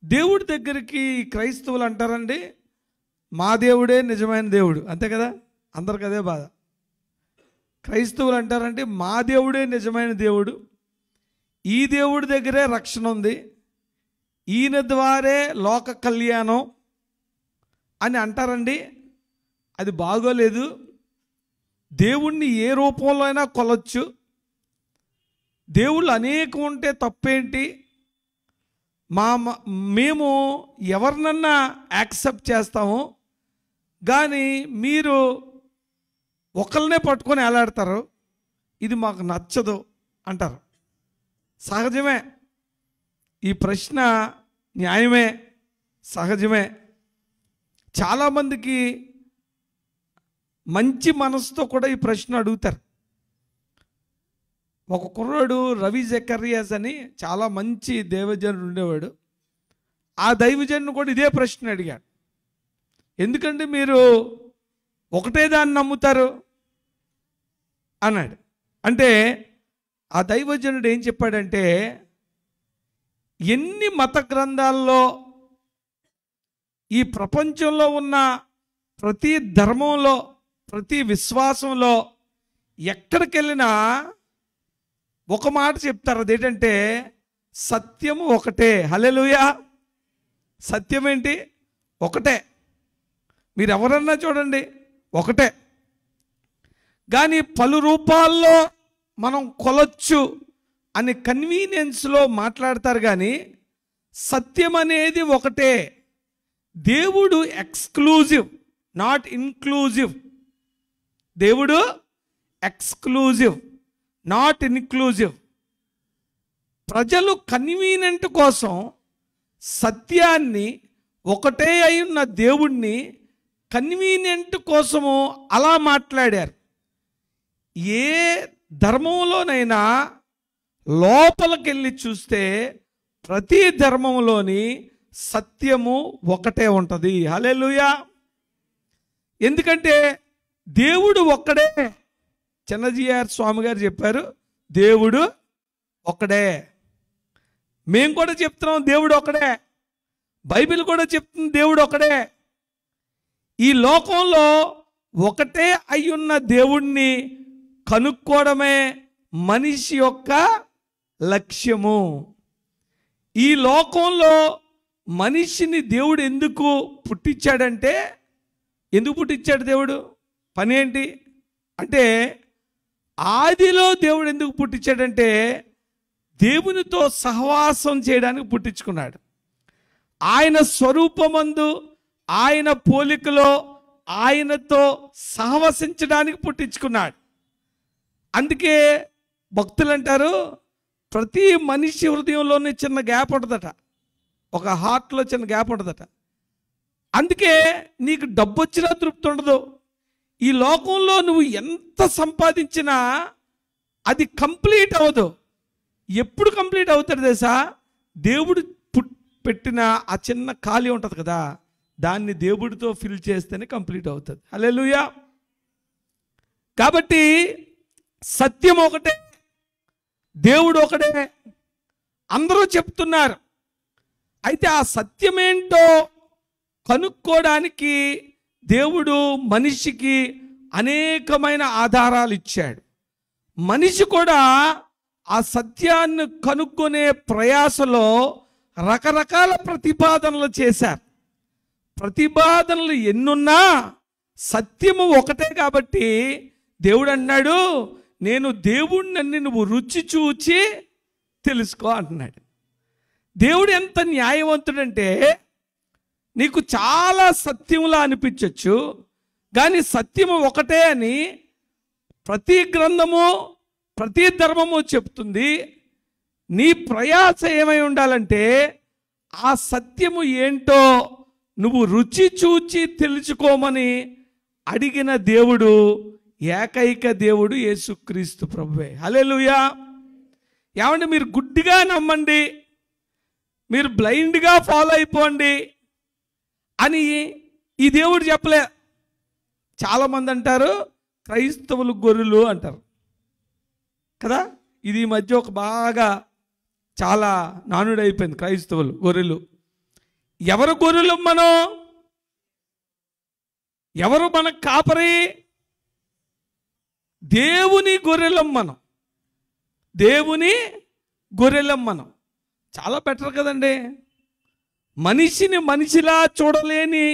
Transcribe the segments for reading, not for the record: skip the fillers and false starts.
దేవుడి దగ్గరికి క్రైస్తవులు అంటారండి, మా దేవుడే నిజమైన దేవుడు. అంతే కదా, అందరికి అదే బాధ. క్రైస్తవులు అంటారంటే మా దేవుడే నిజమైన దేవుడు, ఈ దేవుడి దగ్గరే రక్షణ ఉంది, ఈయన ద్వారే లోక కళ్యాణం అని అంటారండి. అది బాగోలేదు. దేవుణ్ణి ఏ రూపంలో అయినా కొలవచ్చు. దేవుళ్ళు అనేకం ఉంటే తప్పేంటి? మేము ఎవరినన్నా యాక్సెప్ట్ చేస్తాము, కానీ మీరు ఒకళ్ళనే పట్టుకొని ఎలాడతారు, ఇది మాకు నచ్చదు అంటారు. సహజమే, ఈ ప్రశ్న న్యాయమే, సహజమే. చాలామందికి మంచి మనసుతో కూడా ఈ ప్రశ్న అడుగుతారు. ఒక కుర్రాడు రవి జకర్యాస్ అని చాలా మంచి దైవజనుడు ఉండేవాడు. ఆ దైవజనుడు కూడా ఇదే ప్రశ్న అడిగాడు, ఎందుకంటే మీరు ఒకటే దాన్ని నమ్ముతారు అన్నాడు. అంటే ఆ దైవజనుడు ఏం చెప్పాడంటే, ఎన్ని మత గ్రంథాల్లో ఈ ప్రపంచంలో ఉన్న ప్రతి ధర్మంలో, ప్రతి విశ్వాసంలో ఎక్కడికి వెళ్ళినా ఒక మాట చెప్తారు, అదేంటంటే సత్యము ఒకటే. హల్లెలూయా. సత్యం ఏంటి? ఒకటే. మీరు ఎవరన్నా చూడండి, ఒకటే. కానీ పలు రూపాల్లో మనం కొలచ్చు అని కన్వీనియన్స్లో మాట్లాడతారు, కానీ సత్యం అనేది ఒకటే. దేవుడు ఎక్స్క్లూజివ్, నాట్ ఇన్క్లూజివ్. దేవుడు ఎక్స్క్లూజివ్, నాట్ ఇన్క్లూజివ్. ప్రజలు కన్వీనియంట్ కోసం సత్యాన్ని, ఒకటే అయిన దేవుణ్ణి కన్వీనియంట్ కోసము అలా మాట్లాడారు. ఏ ధర్మంలోనైనా లోపలికెళ్ళి చూస్తే ప్రతి ధర్మంలోని సత్యము ఒకటే ఉంటుంది. హల్లెలూయా. ఎందుకంటే దేవుడు ఒక్కడే. చిన్నజీఆర్ స్వామి గారు చెప్పారు, దేవుడు ఒక్కడే. మేము కూడా చెప్తున్నాం, దేవుడు ఒక్కడే. బైబిల్ కూడా చెప్తుంది, దేవుడు ఒక్కడే. ఈ లోకంలో ఒకటే అయ్యున్న దేవుణ్ణి కనుక్కోవడమే మనిషి యొక్క లక్ష్యము. ఈ లోకంలో మనిషిని దేవుడు ఎందుకు పుట్టించాడంటే, ఎందుకు పుట్టించాడు దేవుడు? పని ఏంటి అంటే, ఆదిలో దేవుడు ఎందుకు పుట్టించాడంటే దేవునితో సహవాసం చేయడానికి పుట్టించుకున్నాడు. ఆయన స్వరూపమందు, ఆయన పోలికలో ఆయనతో సహవసించడానికి పుట్టించుకున్నాడు. అందుకే భక్తులు అంటారు, ప్రతి మనిషి హృదయంలోనే చిన్న గ్యాప్ ఉంటుందట, ఒక హార్ట్లో చిన్న గ్యాప్ ఉంటుందట. అందుకే నీకు డబ్బు వచ్చినా తృప్తి ఉండదు. ఈ లోకంలో నువ్వు ఎంత సంపాదించినా అది కంప్లీట్ అవ్వదు. ఎప్పుడు కంప్లీట్ అవుతుంది తెలుసా? దేవుడు పెట్టిన ఆ చిన్న ఖాళీ ఉంటుంది కదా, దాన్ని దేవుడితో ఫిల్ చేస్తేనే కంప్లీట్ అవుతుంది. హల్లెలూయా. కాబట్టి సత్యం ఒకటే, దేవుడు ఒకటే, అందరూ చెప్తున్నారు. అయితే ఆ సత్యమేంటో కనుక్కోవడానికి దేవుడు మనిషికి అనేకమైన ఆధారాలు ఇచ్చాడు. మనిషి కూడా ఆ సత్యాన్ని కనుక్కునే ప్రయాసలో రకరకాల ప్రతిపాదనలు చేశారు. ప్రతిపాదనలు ఎన్నున్నా సత్యము ఒకటే కాబట్టి దేవుడు అన్నాడు, నేను దేవుడిని నువ్వు రుచి చూచి తెలుసుకో అంటున్నాడు. దేవుడు ఎంత న్యాయవంతుడంటే, నీకు చాలా సత్యములా అనిపించవచ్చు, కానీ సత్యము ఒకటే అని ప్రతి గ్రంథము, ప్రతి ధర్మము చెప్తుంది. నీ ప్రయాస ఏమై ఉండాలంటే, ఆ సత్యము ఏంటో నువ్వు రుచి చూచి తెలుసుకోమని అడిగిన దేవుడు ఏకైక దేవుడు యేసుక్రీస్తు ప్రభువే. హల్లెలూయా. ఏమంటే మీరు గుడ్డిగా నమ్మండి, మీరు బ్లైండ్గా ఫాలో అయిపోండి అని ఈ దేవుడు చెప్పలే. చాలామంది అంటారు క్రైస్తవులు గొర్రెలు అంటారు కదా. ఇది ఈ మధ్య ఒక బాగా చాలా నానుడైపోయింది, క్రైస్తవులు గొర్రెలు. ఎవరు గొర్రెలు మనం? ఎవరు మన కాపరి? దేవుని గొర్రెలం మనం. దేవుని గొర్రెలం మనం. చాలా బెటర్ కదండి. మనిషిని మనిషిలా చూడలేని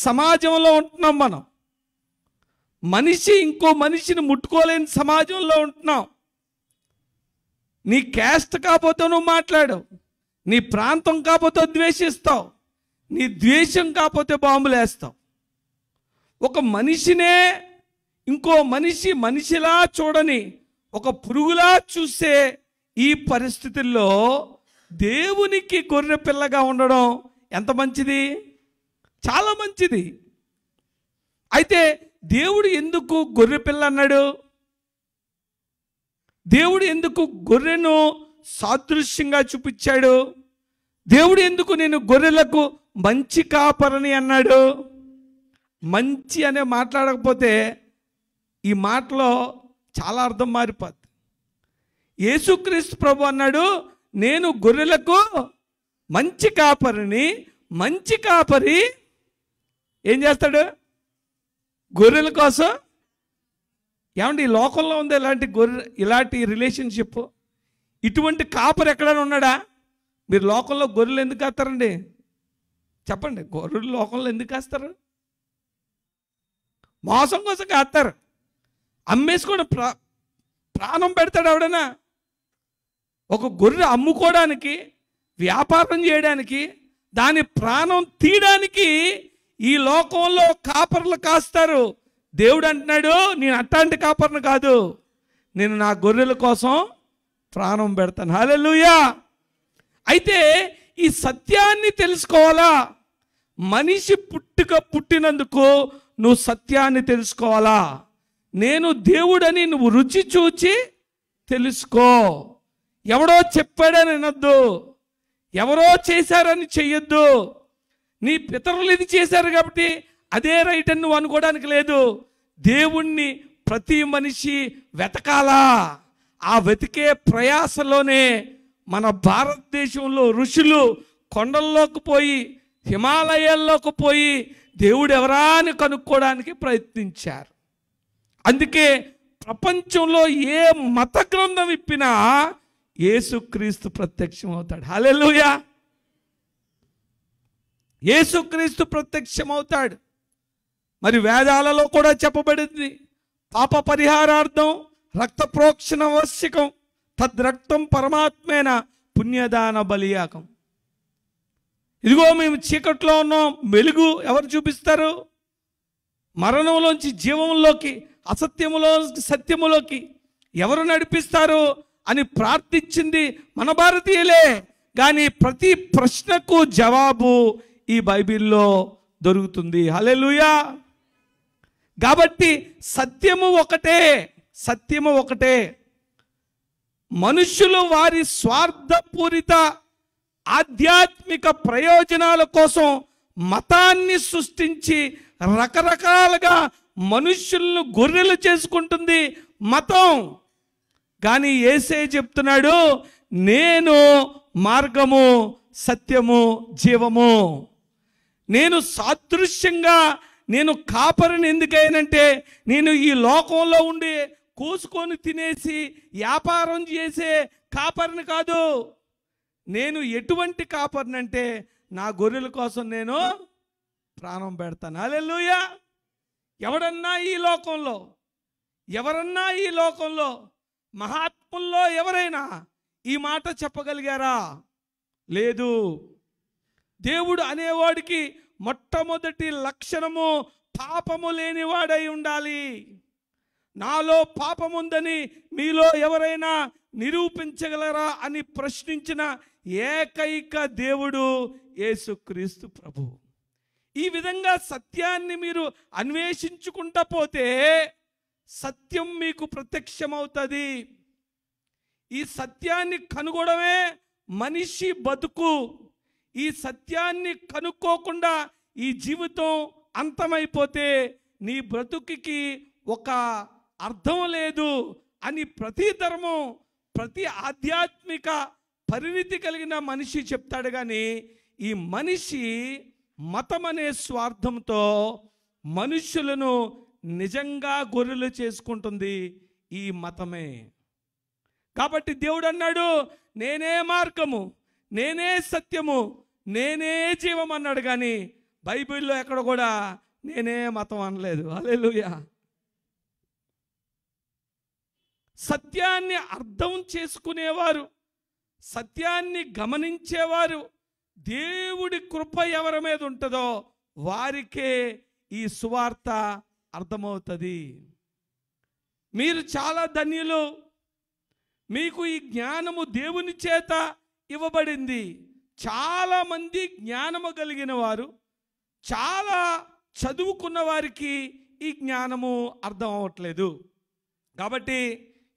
సమాజంలో ఉంటున్నాం మనం. మనిషి ఇంకో మనిషిని ముట్టుకోలేని సమాజంలో ఉంటున్నాం. నీ క్యాస్ట్ కాకపోతే నువ్వు మాట్లాడు, నీ ప్రాంతం కాకపోతే ద్వేషిస్తావు, నీ ద్వేషం కాకపోతే బాంబులు వేస్తావు. ఒక మనిషినే ఇంకో మనిషి మనిషిలా చూడని ఒక పురుగులా చూసే ఈ పరిస్థితుల్లో దేవునికి గొర్రె పిల్లగా ఉండడం ఎంత మంచిది, చాలా మంచిది. అయితే దేవుడు ఎందుకు గొర్రె పిల్ల అన్నాడు? దేవుడు ఎందుకు గొర్రెను సాదృశ్యంగా చూపించాడు? దేవుడు ఎందుకు నేను గొర్రెలకు మంచి కాపరని అన్నాడు? మంచి అనే మాట్లాడకపోతే ఈ మాటలో చాలా అర్థం మారిపోద్ది. యేసుక్రీస్తు ప్రభు అన్నాడు, నేను గొర్రెలకు మంచి కాపరిని. మంచి కాపరి ఏం చేస్తాడు? గొర్రెల కోసం. ఏమంటే ఈ లోకంలో ఉంది ఇలాంటి రిలేషన్షిప్? ఇటువంటి కాపరి ఎక్కడైనా ఉన్నాడా? మీరు లోకంలో గొర్రెలు ఎందుకు కాస్తారండి? చెప్పండి, గొర్రెలు లోకంలో ఎందుకు కాస్తారు? మోసం కోసం కాస్తారు. అమ్మేసుకొని ప్రాణం పెడతాడు ఎవడైనా? ఒక గొర్రె అమ్ముకోవడానికి, వ్యాపారం చేయడానికి, దాని ప్రాణం తీయడానికి ఈ లోకంలో కాపర్లు కాస్తారు. దేవుడు అంటున్నాడు, నేను అట్లాంటి కాపర్ను కాదు, నేను నా గొర్రెల కోసం ప్రాణం పెడతాను. హల్లెలూయా. అయితే ఈ సత్యాన్ని తెలుసుకోవాలా? మనిషి పుట్టినందుకు నువ్వు సత్యాన్ని తెలుసుకోవాలా? నేను దేవుడని నువ్వు రుచి చూచి తెలుసుకో. ఎవడో చెప్పాడని వినొద్దు, ఎవరో చేశారని చెయ్యొద్దు. నీ పితరులు ఇది చేశారు కాబట్టి అదే రైట్ అని నువ్వు అనుకోవడానికి లేదు. దేవుణ్ణి ప్రతి మనిషి వెతకాలా. ఆ వెతికే ప్రయాసలోనే మన భారతదేశంలో ఋషులు కొండల్లోకి పోయి, హిమాలయాల్లోకి పోయి దేవుడు ఎవరా అని కనుక్కోవడానికి ప్రయత్నించారు. అందుకే ప్రపంచంలో ఏ మత గ్రంథం ఇప్పినా యేసుక్రీస్తు ప్రత్యక్షం అవుతాడు. హల్లెలూయా. యేసుక్రీస్తు ప్రత్యక్షం అవుతాడు. మరి వేదాలలో కూడా చెప్పబడింది, పాప పరిహారార్థం రక్త ప్రోక్షణ ఆవశ్యకం, తద్రక్తం పరమాత్మేన పుణ్యదాన బలియాకం. ఇదిగో మేము చీకట్లో ఉన్నాం, వెలుగు ఎవరు చూపిస్తారు? మరణంలోంచి జీవంలోకి, అసత్యములోంచి సత్యములోకి ఎవరు నడిపిస్తారు అని ప్రార్థించింది మన భారతీయులే. కానీ ప్రతి ప్రశ్నకు జవాబు ఈ బైబిల్లో దొరుకుతుంది. హల్లెలూయా. కాబట్టి సత్యము ఒకటే, సత్యము ఒకటే. మనుషులు వారి స్వార్థపూరిత ఆధ్యాత్మిక ప్రయోజనాల కోసం మతాన్ని సృష్టించి రకరకాలుగా మనుషులను గొర్రెలు చేసుకుంటుంది మతం. కానీ యేసే చెప్తున్నాడు, నేను మార్గము, సత్యము, జీవము. నేను సాదృశ్యంగా నేను కాపరిని ఎందుకైనంటే, నేను ఈ లోకంలో ఉండి కోసుకొని తినేసి వ్యాపారం చేసే కాపరిని కాదు. నేను ఎటువంటి కాపరిని అంటే, నా గొర్రెల కోసం నేను ప్రాణం పెడతాను. హల్లెలూయా. ఎవరన్నా ఈ లోకంలో మహాత్ముల్లో ఎవరైనా ఈ మాట చెప్పగలిగారా? లేదు. దేవుడు అనేవాడికి మొట్టమొదటి లక్షణము పాపము లేనివాడై ఉండాలి. నాలో పాపముందని మీలో ఎవరైనా నిరూపించగలరా అని ప్రశ్నించిన ఏకైక దేవుడు యేసుక్రీస్తు ప్రభు. ఈ విధంగా సత్యాన్ని మీరు అన్వేషించుకుంటా పోతే సత్యం మీకు ప్రత్యక్షమవుతుంది. ఈ సత్యాన్ని కనుగొనడమే మనిషి బతుకు. ఈ సత్యాన్ని కనుక్కోకుండా ఈ జీవితం అంతమైపోతే నీ బ్రతుకుకి ఒక అర్థం లేదు అని ప్రతి ధర్మం, ప్రతి ఆధ్యాత్మిక పరిణితి కలిగిన మనిషి చెప్తాడు. కానీ ఈ మనిషి మతం అనే స్వార్థంతో మనుషులను నిజంగా గొర్రెలు చేసుకుంటుంది ఈ మతమే. కాబట్టి దేవుడు అన్నాడు, నేనే మార్గము, నేనే సత్యము, నేనే జీవం అన్నాడు. కానీ బైబిల్లో ఎక్కడ కూడా నేనే మతం అనలేదు. హల్లెలూయా. సత్యాన్ని అర్థం చేసుకునేవారు, సత్యాన్ని గమనించేవారు, దేవుడి కృప ఎవరి మీద ఉంటుందో వారికే ఈ సువార్త అర్థమవుతుంది. మీరు చాలా ధన్యులు, మీకు ఈ జ్ఞానము దేవుని చేత ఇవ్వబడింది. చాలామంది జ్ఞానము కలిగిన వారు, చాలా చదువుకున్న వారికి ఈ జ్ఞానము అర్థం అవ్వట్లేదు. కాబట్టి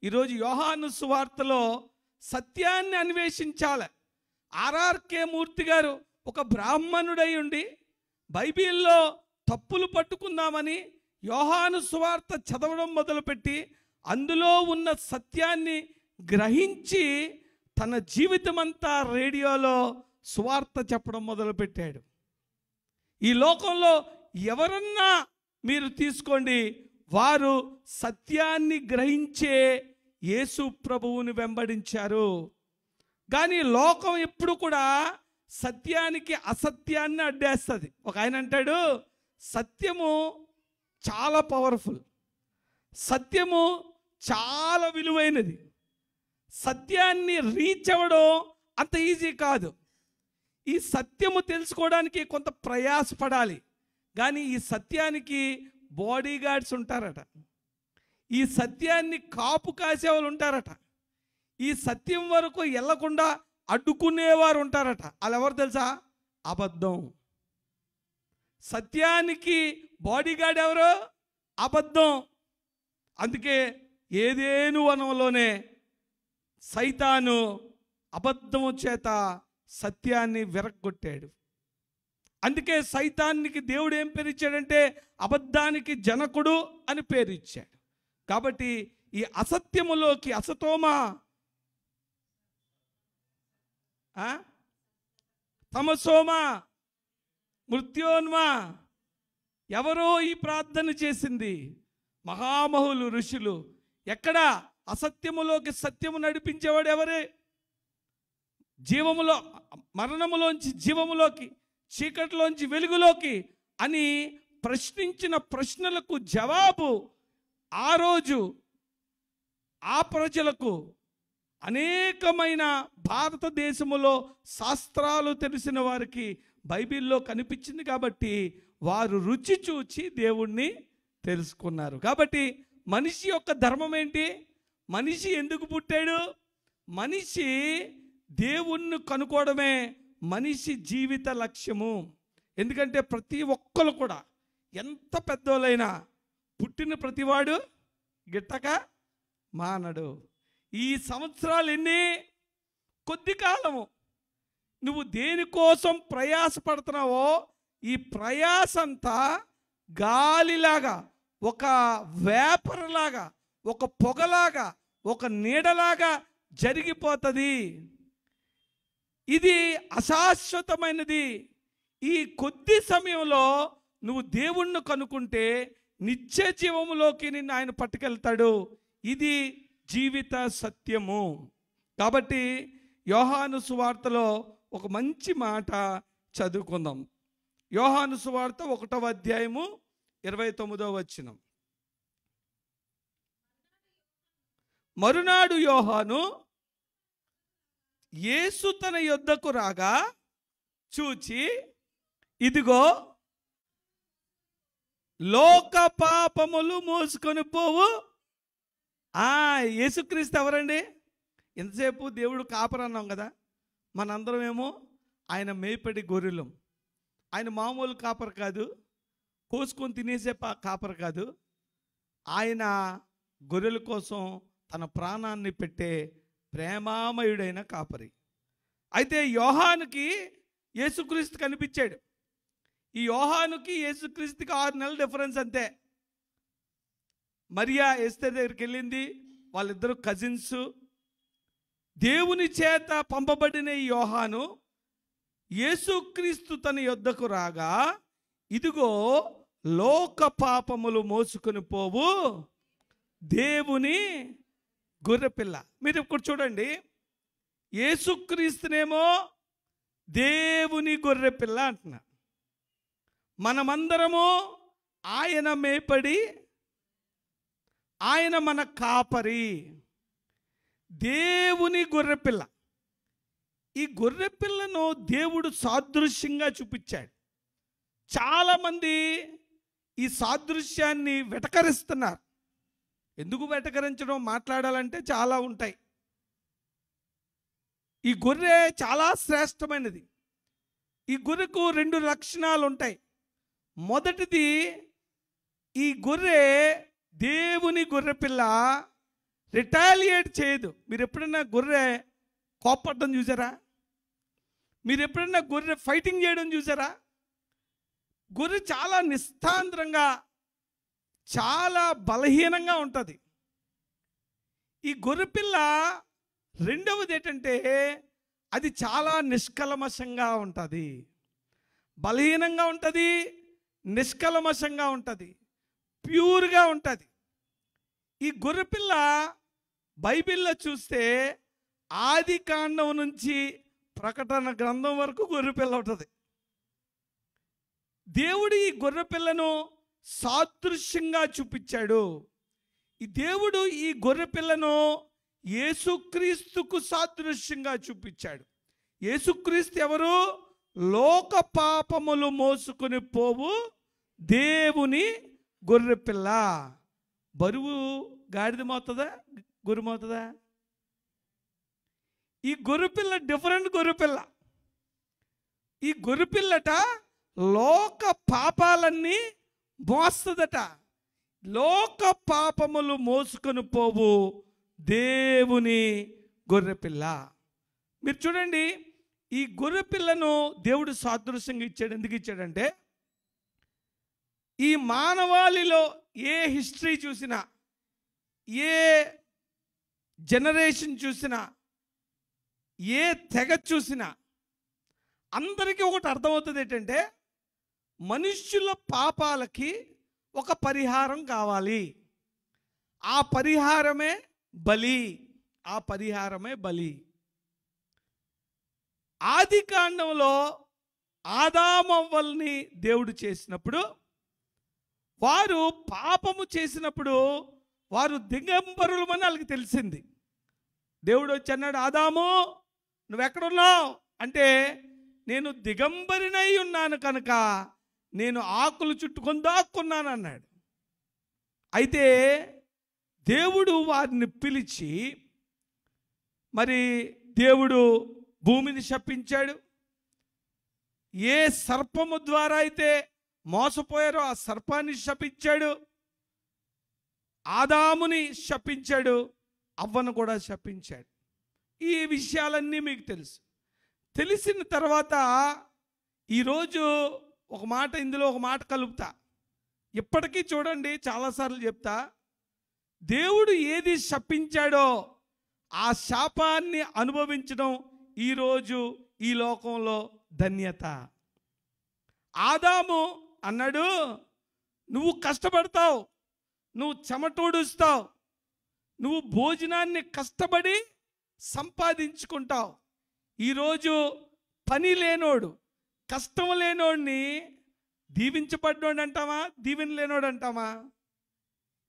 ఈరోజు యోహాను సువార్తలో సత్యాన్ని అన్వేషించాలి. ఆర్ఆర్కే మూర్తి గారు ఒక బ్రాహ్మణుడై ఉండి బైబిల్లో తప్పులు పట్టుకుందామని యోహాను సువార్త చదవడం మొదలుపెట్టి అందులో ఉన్న సత్యాన్ని గ్రహించి తన జీవితమంతా రేడియోలో సువార్త చెప్పడం మొదలుపెట్టాడు. ఈ లోకంలో ఎవరన్నా మీరు తీసుకోండి, వారు సత్యాన్ని గ్రహించే యేసు ప్రభువుని వెంబడించారు. కానీ లోకం ఎప్పుడు కూడా సత్యానికి అసత్యాన్ని అడ్డేస్తుంది. ఒక ఆయన అంటాడు, సత్యము చాలా పవర్ఫుల్, సత్యము చాలా విలువైనది, సత్యాన్ని రీచ్ అవ్వడం అంత ఈజీ కాదు. ఈ సత్యము తెలుసుకోవడానికి కొంత ప్రయాసపడాలి. కానీ ఈ సత్యానికి బాడీ గార్డ్స్ ఉంటారట, ఈ సత్యాన్ని కాపు కాసేవాళ్ళు ఉంటారట, ఈ సత్యం వరకు వెళ్ళకుండా అడ్డుకునేవారు ఉంటారట. వాళ్ళు ఎవరు తెలుసా? అబద్ధం. సత్యానికి బాడీ గార్డ్ ఎవరు? అబద్ధం. అందుకే ఏదేను వనంలోనే సైతాను అబద్ధము చేత సత్యాన్ని విరగ్గొట్టాడు. అందుకే సైతానికి దేవుడు ఏం పేరు ఇచ్చాడంటే అబద్ధానికి జనకుడు అని పేరు ఇచ్చాడు. కాబట్టి ఈ అసత్యములోకి అసతోమా తమసోమా మృత్యోన్మా ఎవరో ఈ ప్రార్థన చేసింది? మహామహులు ఋషులు. ఎక్కడ? అసత్యములోకి సత్యము నడిపించేవాడు ఎవరే? జీవములో మరణములోంచి జీవములోకి, చీకటిలోంచి వెలుగులోకి అని ప్రశ్నించిన ప్రశ్నలకు జవాబు ఆ రోజు ఆ ప్రజలకు అనేకమైన భారతదేశములో శాస్త్రాలు తెలిసిన వారికి బైబిల్లో కనిపించింది. కాబట్టి వారు రుచి చూచి దేవుణ్ణి తెలుసుకున్నారు. కాబట్టి మనిషి యొక్క ధర్మం ఏంటి? మనిషి ఎందుకు పుట్టాడు? మనిషి దేవుణ్ణి కనుక్కోవడమే మనిషి జీవిత లక్ష్యము. ఎందుకంటే ప్రతి ఒక్కరు కూడా ఎంత పెద్దోళ్ళైనా పుట్టిన ప్రతివాడు గిట్టక మానడు. ఈ సంవత్సరాలు ఎన్ని? కొద్ది కాలము. నువ్వు దేనికోసం ప్రయాసపడుతున్నావో ఈ ప్రయాసంతా గాలిలాగా, ఒక వేపర్లాగా, ఒక పొగలాగా, ఒక నీడలాగా జరిగిపోతుంది. ఇది అశాశ్వతమైనది. ఈ కొద్ది సమయంలో నువ్వు దేవుణ్ణి కనుక్కుంటే నిత్య జీవములోకి నిన్ను ఆయన పట్టుకెళ్తాడు. ఇది జీవిత సత్యము. కాబట్టి యోహాను సువార్తలో ఒక మంచి మాట చదువుకుందాం. యోహాను సువార్త 1వ అధ్యాయము 29వ వచనం. మరునాడు యోహాను యేసు తన యొద్దకు రాగా చూచి, ఇదిగో లోక పాపములు మోసుకొని పోవు. యేసుక్రీస్తు ఎవరండి? ఎంతసేపు దేవుడు కాపరి అన్నాం కదా, మనందరం ఏమో ఆయన మేపడి గొర్రెలం. ఆయన మామూలు కాపరి కాదు, కోసుకొని తినేసే కాపరి కాదు. ఆయన గొర్రెల కోసం తన ప్రాణాన్ని పెట్టే ప్రేమామయుడైన కాపరి. అయితే యోహానుకి యేసుక్రీస్తు కనిపించాడు. ఈ యోహానుకి యేసుక్రీస్తుకి 6 నెలల డిఫరెన్స్ అంతే. మరియా ఎస్తేర్ దగ్గరికి వెళ్ళింది, వాళ్ళిద్దరు కజిన్స్. దేవుని చేత పంపబడిన ఈ యోహాను యేసుక్రీస్తు తన యొద్దకు రాగా, ఇదిగో లోక పాపములు మోసుకొని పోవు దేవుని గొర్రెపిల్ల. మీరు ఇప్పుడు చూడండి, యేసుక్రీస్తునేమో దేవుని గొర్రెపిల్ల అంటున్నా. మనమందరము ఆయన మేపడి, ఆయన మన కాపరి, దేవుని గొర్రెపిల్ల. ఈ గొర్రెపిల్లను దేవుడు సాదృశ్యంగా చూపించాడు. చాలామంది ఈ సాదృశ్యాన్ని వెటకరిస్తున్నారు. ఎందుకు వెటకరించడం, మాట్లాడాలంటే చాలా ఉంటాయి. ఈ గొర్రె చాలా శ్రేష్టమైనది. ఈ గొర్రెకు 2 లక్షణాలు ఉంటాయి. మొదటిది, ఈ గొర్రె దేవుని గొర్రెపిల్ల రిటాలియేట్ చేయదు. మీరు ఎప్పుడైనా గొర్రె కోపడడం చూసారా? మీరు ఎప్పుడైనా గొర్రె ఫైటింగ్ చేయడం చూసారా? గొర్రె చాలా నిస్తాంద్రంగా, చాలా బలహీనంగా ఉంటుంది. ఈ గొర్రెపిల్ల రెండవది ఏంటంటే, అది చాలా నిష్కల్మషంగా ఉంటుంది. బలహీనంగా ఉంటుంది, నిష్కల్మషంగా ఉంటుంది, ప్యూర్గా ఉంటుంది. ఈ గొర్రెపిల్ల బైబిల్లో చూస్తే ఆది కాండం నుంచి ప్రకటన గ్రంథం వరకు గొర్రెపిల్ల ఉంటుంది. దేవుడు ఈ గొర్రెపిల్లను సాదృశ్యంగా చూపించాడు. ఈ దేవుడు ఈ గొర్రెపిల్లను యేసుక్రీస్తుకు సాదృశ్యంగా చూపించాడు. యేసుక్రీస్తు ఎవరు? లోక పాపములు మోసుకొని పోవు దేవుని గొర్రెపిల్ల. బరువు గాడిద మోతుందా, గొర్రె మోతుందా? ఈ గొర్రెపిల్ల డిఫరెంట్ గొర్రెపిల్ల. ఈ గొర్రెపిల్లట లోక పాపాలన్నీ మోస్తుందట. లోక పాపములు మోసుకొని పోవు దేవుని గొర్రెపిల్ల. మీరు చూడండి, ఈ గొర్రెపిల్లను దేవుడు సాదృశ్యంగా ఇచ్చాడు. ఎందుకు ఇచ్చాడంటే, ఈ మానవాళిలో ఏ హిస్టరీ చూసినా, ఏ జనరేషన్ చూసినా, ఏ తెగ చూసినా అందరికీ ఒకటి అర్థమవుతుంది. ఏంటంటే, మనుష్యుల పాపాలకి ఒక పరిహారం కావాలి. ఆ పరిహారమే బలి. ఆ పరిహారమే బలి. ఆది కాండంలో ఆదామవ్వల్ని దేవుడు చేసినప్పుడు, వారు పాపము చేసినప్పుడు వారు దిగంబరులమని వాళ్ళకి తెలిసింది. దేవుడు వచ్చి అన్నాడు, ఆదాము నువ్వెక్కడున్నావు అంటే, నేను దిగంబరినై ఉన్నాను కనుక నేను ఆకులు చుట్టుకొని దాక్కున్నాను అన్నాడు. అయితే దేవుడు వారిని పిలిచి, మరి దేవుడు భూమిని శపించాడు. ఏ సర్పము ద్వారా అయితే మోసపోయారో ఆ సర్పాన్ని శపించాడు. ఆదాముని శపించాడు, అవ్వను కూడా శపించాడు. ఈ విషయాలన్నీ మీకు తెలుసు. తెలిసిన తర్వాత ఈరోజు ఒక మాట, ఇందులో ఒక మాట కలుపుతా. ఇప్పటికీ చూడండి, చాలాసార్లు చెప్తా, దేవుడు ఏది శపించాడో ఆ శాపాన్ని అనుభవించడం ఈరోజు ఈ లోకంలో ధన్యత. ఆదాము అన్నాడు, నువ్వు కష్టపడతావు, నువ్వు చెమటోడుస్తావు, నువ్వు భోజనాన్ని కష్టపడి సంపాదించుకుంటావు. ఈరోజు పని లేనోడు, కష్టం లేనోడిని దీవించబడ్డోడు అంటామా, దీవెన లేనోడు అంటామా?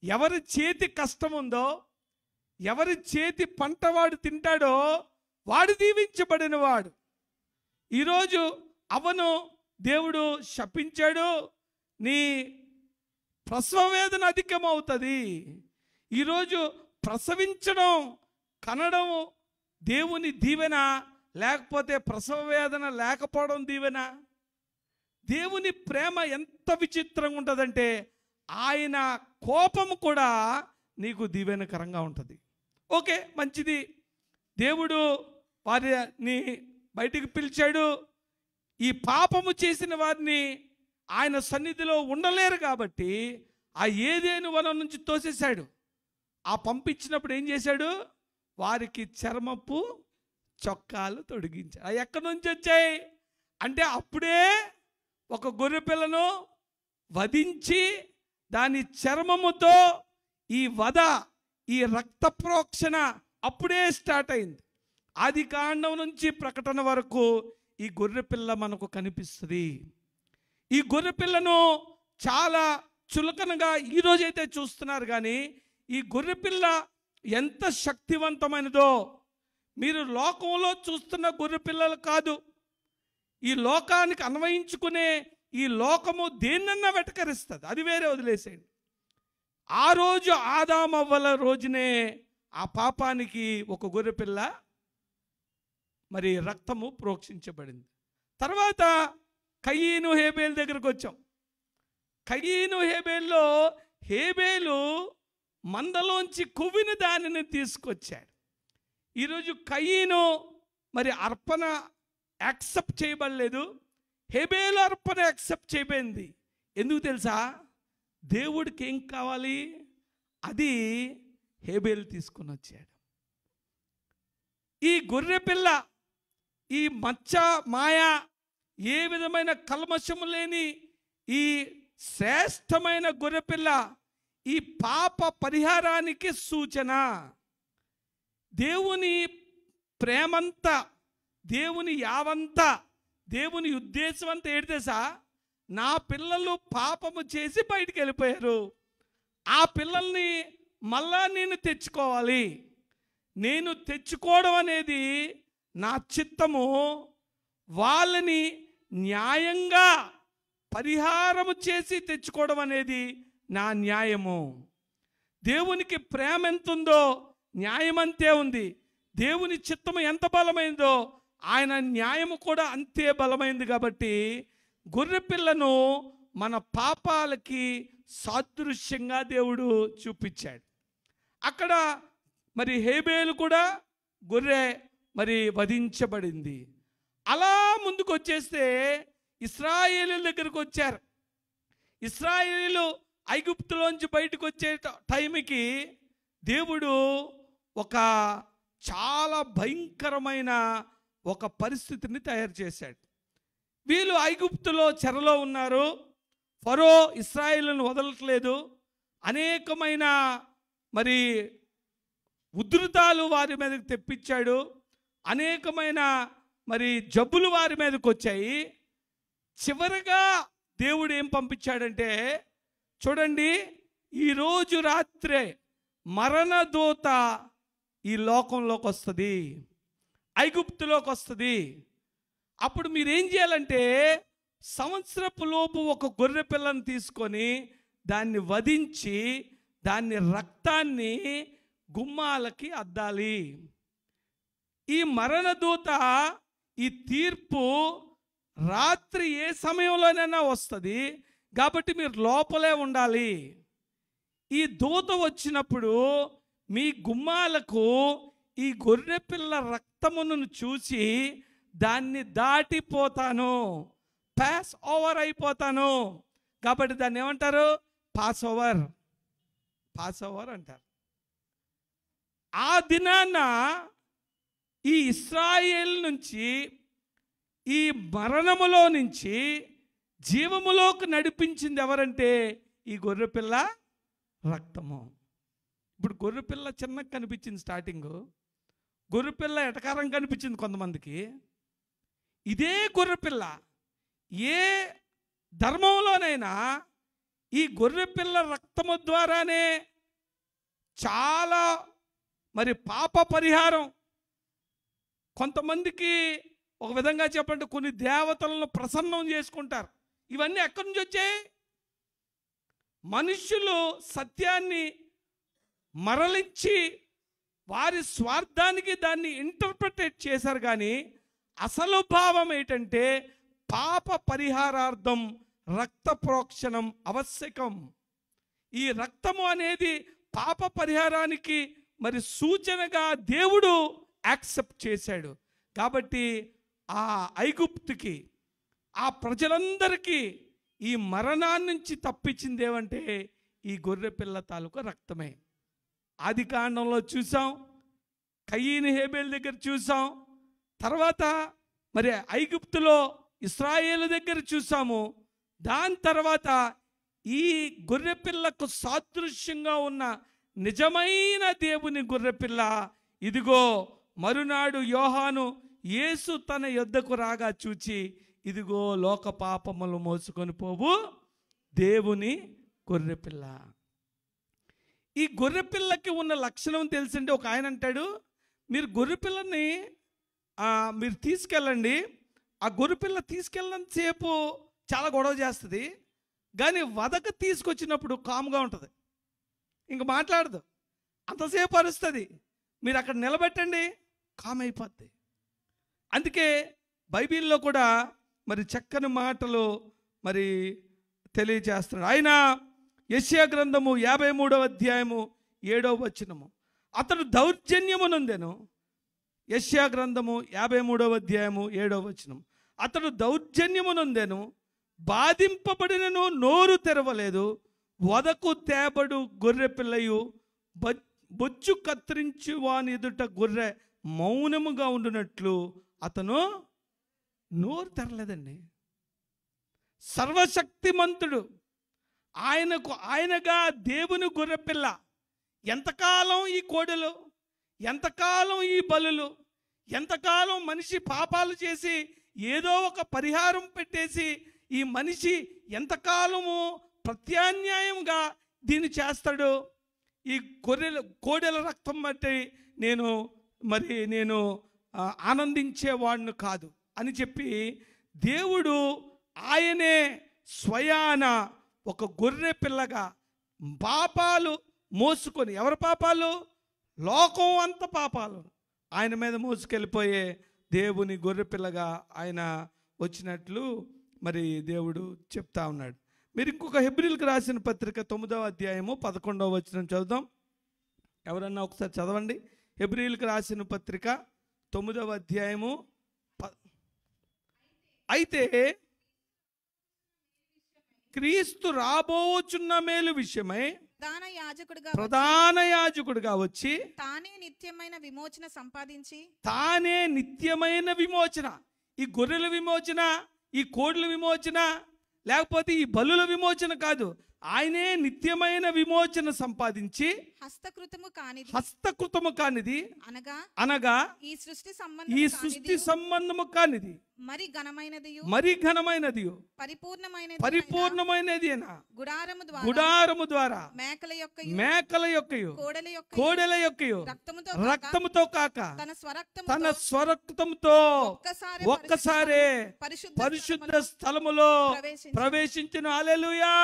ఎవరి చేతి కష్టం ఉందో, ఎవరి చేతి పంట వాడు తింటాడో వాడు దీవించబడిన వాడు. ఈరోజు అవ్వను దేవుడు శపించాడు, నీ ప్రసవ వేదన అధికమవుతుంది. ఈరోజు ప్రసవించడం, కనడం దేవుని దీవెన, లేకపోతే ప్రసవ వేదన లేకపోవడం దీవెన? దేవుని ప్రేమ ఎంత విచిత్రంగా ఉంటుందంటే, ఆయన కోపము కూడా నీకు దీవెనకరంగా ఉంటుంది. ఓకే, మంచిది. దేవుడు వారిని బయటికి పిలిచాడు. ఈ పాపము చేసిన వారిని ఆయన సన్నిధిలో ఉండలేరు కాబట్టి ఆ ఏదేను వనం నుంచి తోసేశాడు. ఆ పంపించినప్పుడు ఏం చేశాడు? వారికి చర్మపు చొక్కాలు తొడిగించాడు. అవి ఎక్కడి నుంచి వచ్చాయి? అంటే అప్పుడే ఒక గొర్రె పిల్లను వధించి దాని చర్మముతో ఈ వధ, ఈ రక్త ప్రోక్షణ అప్పుడే స్టార్ట్ అయింది. ఆది కాండం నుంచి ప్రకటన వరకు ఈ గొర్రె పిల్ల మనకు కనిపిస్తుంది. ఈ గొర్రె పిల్లను చాలా చులకనగా ఈరోజైతే చూస్తున్నారు, కానీ ఈ గొర్రె పిల్ల ఎంత శక్తివంతమైనదో మీరు లోకంలో చూస్తున్న గొర్రె పిల్లలు కాదు. ఈ లోకానికి అన్వయించుకునే ఈ లోకము దేన్నన్నా వెటకరిస్తుంది, అది వేరే వదిలేసేయండి. ఆ రోజు ఆదామవ్వల రోజునే ఆ పాపానికి ఒక గొర్రె పిల్ల మరి రక్తము ప్రోక్షించబడింది. తర్వాత కయీను హేబేలు దగ్గరకు వచ్చాం. కయీను హేబేల్లో హేబేలు మందలోంచి కొవ్విన దానిని తీసుకొచ్చాడు. ఈరోజు కయీను మరి అర్పణ యాక్సెప్ట్ చేయబడలేదు, హేబేలు అర్పణ యాక్సెప్ట్ చేయబడింది. ఎందుకు తెలుసా? దేవుడికి ఏం కావాలి అది హేబేలు తీసుకొని వచ్చాడు. ఈ గొర్రె పిల్ల, ఈ మచ్చ మాయ, ఏ విధమైన కల్మషము లేని ఈ శ్రేష్టమైన గొర్రెపిల్ల ఈ పాప పరిహారానికి సూచన. దేవుని ప్రేమంతా, దేవుని యావంతా, దేవుని ఉద్దేశం అంతా ఏంటేసా, నా పిల్లలు పాపము చేసి బయటికి వెళ్ళిపోయారు, ఆ పిల్లల్ని మళ్ళా నేను తెచ్చుకోవాలి. నేను తెచ్చుకోవడం అనేది నా చిత్తము. వాళ్ళని న్యాయంగా పరిహారము చేసి తెచ్చుకోవడం అనేది నా న్యాయము. దేవునికి ప్రేమ ఎంత ఉందో న్యాయం అంతే ఉంది. దేవుని చిత్తము ఎంత బలమైందో ఆయన న్యాయము కూడా అంతే బలమైంది. కాబట్టి గొర్రె పిల్లను మన పాపాలకి సాదృశ్యంగా దేవుడు చూపించాడు. అక్కడ మరి హేబేలు కూడా గొర్రె మరి వధించబడింది. అలా ముందుకు వచ్చేస్తే ఇశ్రాయేలీల దగ్గరకు వచ్చారు. ఇశ్రాయేలీలు ఐగుప్తులోంచి బయటకు వచ్చే టైంకి దేవుడు ఒక చాలా భయంకరమైన ఒక పరిస్థితిని తయారు చేశాడు. వీళ్ళు ఐగుప్తులో చెరలో ఉన్నారు. ఫరో ఇశ్రాయేలును వదలట్లేదు. అనేకమైన మరి ఉధృతాలు వారి మీదకి తెప్పించాడు. అనేకమైన మరి జబ్బులు వారి మీదకి వచ్చాయి. చివరగా దేవుడు ఏం పంపించాడంటే, చూడండి, ఈరోజు రాత్రే మరణదూత ఈ లోకంలోకి వస్తుంది, ఐగుప్తులోకి వస్తుంది. అప్పుడు మీరేం చేయాలంటే సంవత్సరపు లోపు ఒక గొర్రె పిల్లను తీసుకొని దాన్ని వధించి దాన్ని రక్తాన్ని గుమ్మాలకి అద్దాలి. ఈ మరణదూత ఈ తీర్పు రాత్రి ఏ సమయంలోనైనా వస్తుంది, కాబట్టి మీరు లోపలే ఉండాలి. ఈ దూత వచ్చినప్పుడు మీ గుమ్మాలకు ఈ గొర్రె పిల్ల రక్తమును చూసి దాన్ని దాటిపోతాను, పాస్ ఓవర్ అయిపోతాను. కాబట్టి దాన్ని ఏమంటారు? Pass over. పాస్ ఓవర్ అంటారు. ఆ దినాన ఈ ఇశ్రాయేల్ నుంచి, ఈ మరణములో నుంచి జీవములోకి నడిపించింది ఎవరంటే ఈ గొర్రెపిల్ల రక్తము. ఇప్పుడు గొర్రెపిల్ల చిన్నగా కనిపించింది స్టార్టింగ్, గొర్రెపిల్ల ఎటకారం కనిపించింది కొంతమందికి. ఇదే గొర్రెపిల్ల ఏ ధర్మంలోనైనా ఈ గొర్రెపిల్ల రక్తము ద్వారానే చాలా మరి పాప పరిహారం. కొంతమందికి ఒక విధంగా చెప్పండి, కొన్ని దేవతలను ప్రసన్నం చేసుకుంటారు. ఇవన్నీ ఎక్కడి నుంచి వచ్చాయి? మనుష్యులు సత్యాన్ని మరలించి వారి స్వార్థానికి దాన్ని ఇంటర్ప్రిటేట్ చేశారు. కానీ అసలు భావం ఏంటంటే పాప పరిహారార్థం రక్త ప్రోక్షణం ఆవశ్యకం. ఈ రక్తము అనేది పాప పరిహారానికి మరి సూచనగా దేవుడు యాక్సెప్ట్ చేశాడు. కాబట్టి ఆ ఐగుప్తుకి, ఆ ప్రజలందరికీ ఈ మరణాన్ని నుంచి తప్పించింది ఏమంటే ఈ గొర్రెపిల్ల తాలూకు రక్తమే. ఆది కాండంలో చూసాం, కయీను హేబేల్ దగ్గర చూసాం. తర్వాత మరి ఐగుప్తులో ఇశ్రాయేలు దగ్గర చూసాము. దాని తర్వాత ఈ గొర్రెపిల్లకు సాదృశ్యంగా ఉన్న నిజమైన దేవుని గొర్రెపిల్ల ఇదిగో మరునాడు యోహాను యేసు తన యొద్దకు రాగా చూచి, ఇదిగో లోక పాపములు మోసుకొని పోవు దేవుని గొర్రెపిల్ల. ఈ గొర్రెపిల్లకి ఉన్న లక్షణం తెలిసింటే ఒక ఆయన అంటాడు, మీరు గొర్రెపిల్లని మీరు తీసుకెళ్ళండి, ఆ గొర్రెపిల్ల తీసుకెళ్ళినంతసేపు చాలా గొడవ చేస్తుంది, కానీ వదక తీసుకొచ్చినప్పుడు కాముగా ఉంటుంది, ఇంక మాట్లాడదు, అంతసేపు అరుస్తుంది. మీరు అక్కడ నిలబెట్టండి, కామ్ అయిపోద్ది. అందుకే బైబిల్లో కూడా మరి చక్కని మాటలు మరి తెలియజేస్తున్నాడు ఆయన. యెషయా గ్రంథము 53వ అధ్యాయము 7వ వచనము, అతడు దౌర్జన్యమునందెను. యెషయా గ్రంథము 53వ అధ్యాయము 7వ వచనం, అతడు దౌర్జన్యమునందెను, బాధింపబడినను నోరు తెరవలేదు. వదకు తేబడు గొర్రె పిల్లయు బొచ్చు కత్తిరించి వాని ఎదుట గొర్రె మౌనముగా ఉండునట్లు అతను నోరు తెరలేదండి. సర్వశక్తిమంతుడు, ఆయనగా దేవుని గొర్రెపిల్ల. ఎంతకాలం ఈ కోడెలు, ఎంతకాలం ఈ బలులు, ఎంతకాలం మనిషి పాపాలు చేసి ఏదో ఒక పరిహారం పెట్టేసి ఈ మనిషి ఎంతకాలము ప్రత్యాన్యాయంగా దీన్ని చేస్తాడు. ఈ కోడెల రక్తం బట్టి నేను ఆనందించేవాడిని కాదు అని చెప్పి దేవుడు ఆయనే స్వయాన ఒక గొర్రె పిల్లగా పాపాలు మోసుకొని, ఎవరి పాపాలు? లోకం అంత పాపాలు ఆయన మీద మోసుకెళ్ళిపోయే దేవుని గొర్రె పిల్లగా ఆయన వచ్చినట్లు మరి దేవుడు చెప్తా ఉన్నాడు. మీరు ఇంకొక హెబ్రీయులకు రాసిన పత్రిక 9వ అధ్యాయము 11వ వచనం చదువుదాం. ఎవరన్నా ఒకసారి చదవండి. హెబ్రీయులకు రాసిన పత్రిక 9వ అధ్యాయము. అయితే క్రీస్తు రాబోచున్న మేలు విషయమై ప్రధాన యాజకుడుగా వచ్చి తానే నిత్యమైన విమోచన సంపాదించి, తానే నిత్యమైన విమోచన, ఈ గొర్రెల విమోచన, ఈ కోడ్ల విమోచన, లేకపోతే ఈ బలుల విమోచన కాదు, ఆయనే నిత్యమైన విమోచన సంపాదించి హస్తకృతము కానిది అనగా ఈ సృష్టి సంబంధము కానిది మరి ఘనమైనది పరిపూర్ణమైనది గుడారము ద్వారా మేకల యొక్కయు కోడెల యొక్కయు రక్తముతో కాక తన స్వరక్తముతో ఒక్కసారే పరిశుద్ధ స్థలములో ప్రవేశించును. హల్లెలూయా.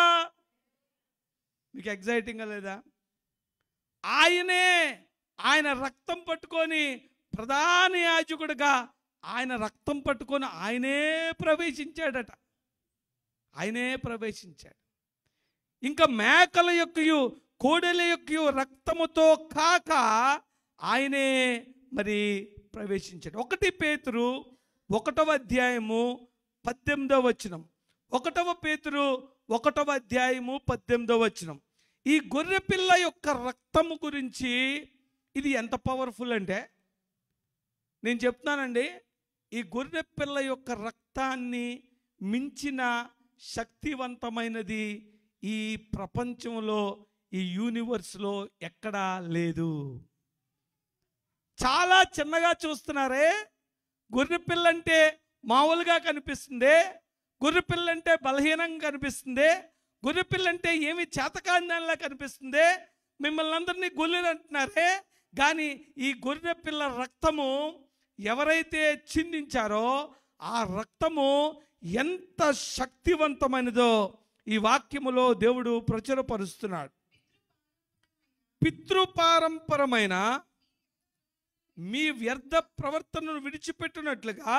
మీకు ఎగ్జైటింగ్గా లేదా? ఆయన రక్తం పట్టుకొని ప్రధాన యాజకుడిగా ఆయన రక్తం పట్టుకొని ఆయనే ప్రవేశించాడట. ఆయనే ప్రవేశించాడు. ఇంకా మేకల యొక్కయు కోడెల యొక్కయు రక్తముతో కాక ఆయనే మరి ప్రవేశించాడు. 1 పేతురు 1వ అధ్యాయము 18వ వచనం. 1 పేతురు 1వ అధ్యాయము 18వ వచనం. ఈ గొర్రెపిల్ల యొక్క రక్తము గురించి ఇది ఎంత పవర్ఫుల్ అంటే, నేను చెప్తున్నానండి, ఈ గొర్రెపిల్ల యొక్క రక్తాన్ని మించిన శక్తివంతమైనది ఈ ప్రపంచంలో, ఈ యూనివర్స్లో ఎక్కడా లేదు. చాలా చిన్నగా చూస్తున్నారే. గొర్రెపిల్ల అంటే మామూలుగా కనిపిస్తుంది, గొర్రెపిల్ల అంటే బలహీనంగా కనిపిస్తుంది, గొర్రెపిల్ల అంటే ఏమి చేతకాందానిలా కనిపిస్తుంది, మిమ్మల్ని అందరినీ గొర్రెలు అంటున్నారే. కానీ ఈ గొర్రెపిల్ల రక్తము ఎవరైతే చిందించారో ఆ రక్తము ఎంత శక్తివంతమైనదో ఈ వాక్యములో దేవుడు ప్రచురపరుస్తున్నాడు. పితృపారంపరమైన మీ వ్యర్థ ప్రవర్తనను విడిచిపెట్టినట్లుగా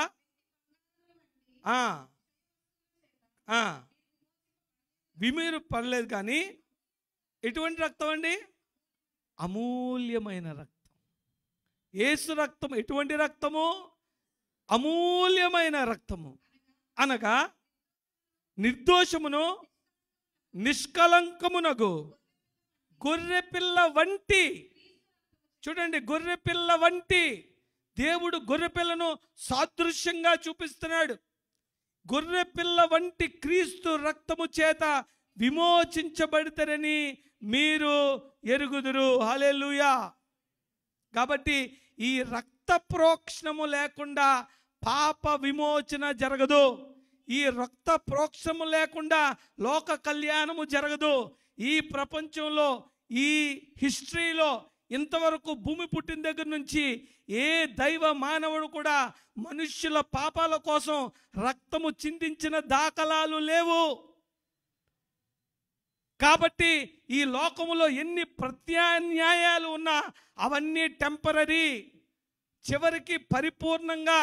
విమీరు పడలేదు. కానీ ఎటువంటి రక్తం అండి? అమూల్యమైన రక్తం. యేసు రక్తం ఎటువంటి రక్తము? అమూల్యమైన రక్తము. అనగా నిర్దోషమును నిష్కలంకమునగు గొర్రెపిల్ల వంటి, చూడండి, గొర్రెపిల్ల వంటి. దేవుడు గొర్రెపిల్లను సాదృశ్యంగా చూపిస్తున్నాడు. గొర్రె పిల్ల వంటి క్రీస్తు రక్తము చేత విమోచించబడతారని మీరు ఎరుగుదురు. హల్లెలూయా. కాబట్టి ఈ రక్త ప్రోక్షణము లేకుండా పాప విమోచన జరగదు. ఈ రక్త ప్రోక్షణము లేకుండా లోక కళ్యాణము జరగదు. ఈ ప్రపంచంలో, ఈ హిస్టరీలో ఇంతవరకు భూమి పుట్టిన దగ్గర నుంచి ఏ దైవ మానవుడు కూడా మనుష్యుల పాపాల కోసం రక్తము చిందించిన దాఖలాలు లేవు. కాబట్టి ఈ లోకములో ఎన్ని ప్రత్యాన్యాయాలు ఉన్నా అవన్నీ టెంపరరీ. చివరికి పరిపూర్ణంగా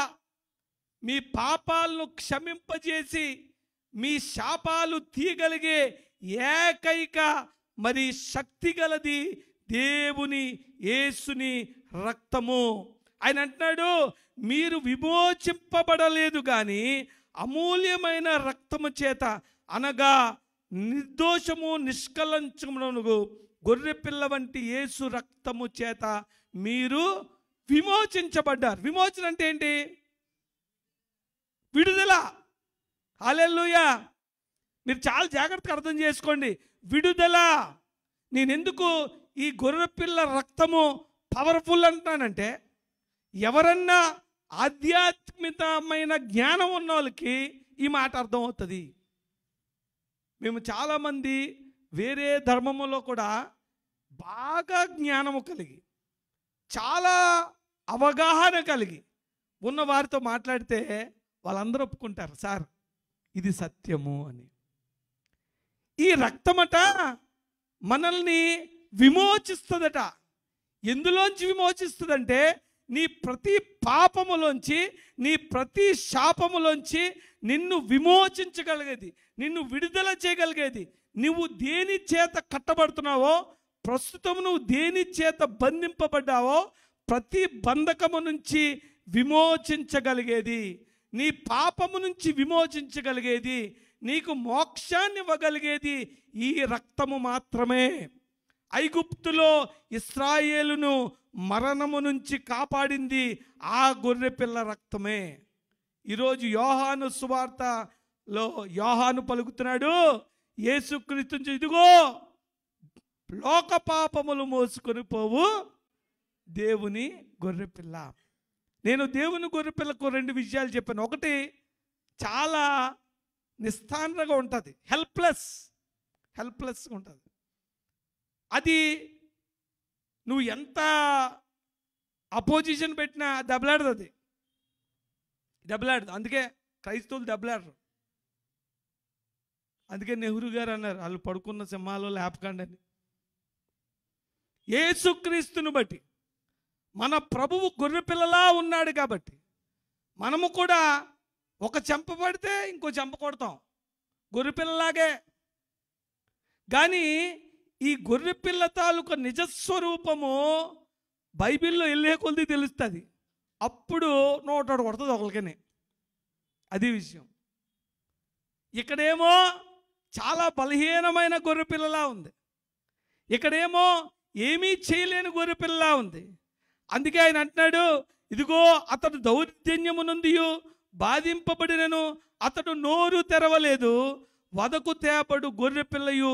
మీ పాపాలను క్షమింపజేసి మీ శాపాలు తీయగలిగే ఏకైక మరి శక్తి గలది దేవుని యేసుని రక్తము. ఆయన అంటున్నాడు, మీరు విమోచింపబడలేదు కానీ అమూల్యమైన రక్తము చేత, అనగా నిర్దోషము నిష్కలంచమునగు గొర్రెపిల్ల వంటి యేసు రక్తము చేత మీరు విమోచించబడ్డారు. విమోచన అంటే ఏంటి? విడుదల. హల్లెలూయా. మీరు చాలా జాగ్రత్తగా అర్థం చేసుకోండి. విడుదల. నేను ఎందుకు ఈ గొర్రెపిల్ల రక్తము పవర్ఫుల్ అంటున్నానంటే, ఎవరన్నా ఆధ్యాత్మికమైన జ్ఞానం ఉన్న వాళ్ళకి ఈ మాట అర్థమవుతుంది. మేము చాలామంది వేరే ధర్మములో కూడా బాగా జ్ఞానము కలిగి, చాలా అవగాహన కలిగి ఉన్న వారితో మాట్లాడితే వాళ్ళందరూ ఒప్పుకుంటారు, సార్ ఇది సత్యము అని. ఈ రక్తమట మనల్ని విమోచిస్తుందట. ఎందులోంచి విమోచిస్తుందంటే, నీ ప్రతి పాపములోంచి, నీ ప్రతి శాపములోంచి నిన్ను విమోచించగలిగేది, నిన్ను విడుదల చేయగలిగేది. నువ్వు దేని చేత కట్టబడుతున్నావో, ప్రస్తుతం నువ్వు దేని చేత బంధింపబడ్డావో, ప్రతి బంధకము నుంచి విమోచించగలిగేది, నీ పాపము నుంచి విమోచించగలిగేది, నీకు మోక్షాన్ని ఇవ్వగలిగేది ఈ రక్తము మాత్రమే. ఐగుప్తులో ఇశ్రాయేలును మరణము నుంచి కాపాడింది ఆ గొర్రెపిల్ల రక్తమే. ఈరోజు యోహాను సువార్తలో యోహాను పలుకుతున్నాడు, యేసుక్రీస్తు, ఇదిగో లోక పాపములు మోసుకొని పోవు దేవుని గొర్రెపిల్ల. నేను దేవుని గొర్రెపిల్లకు రెండు విషయాలు చెప్పాను. ఒకటి, చాలా నిస్తానగా ఉంటుంది, హెల్ప్లెస్గా ఉంటుంది. అది నువ్వు ఎంత అపోజిషన్ పెట్టినా దెబ్బలాడదు, అది దెబ్బలాడదు. అందుకే క్రైస్తవులు దెబ్బలాడరు. అందుకే నెహ్రూ గారు అన్నారు, వాళ్ళు పడుకున్న సింహాలు లేపకండి అని. యేసుక్రీస్తుని బట్టి మన ప్రభువు గొర్రెపిల్లలా ఉన్నాడు కాబట్టి మనము కూడా ఒక చెంప పడితే ఇంకో చెంప కొడతాం, గొర్రెపిల్లలాగే. కానీ ఈ గొర్రెపిల్ల తాలూకా నిజస్వరూపము బైబిల్లో వెళ్ళే కొద్ది తెలుస్తుంది. అప్పుడు నోటాడు కొడుతుంది ఒకరికనే. అది విషయం. ఇక్కడేమో చాలా బలహీనమైన గొర్రెపిల్లలా ఉంది, ఇక్కడేమో ఏమీ చేయలేని గొర్రెపిల్లలా ఉంది. అందుకే ఆయన అంటున్నాడు, ఇదిగో అతడు దౌర్జన్యము నుండి బాధింపబడినను అతడు నోరు తెరవలేదు, వదకు తేపడు గొర్రెపిల్లయు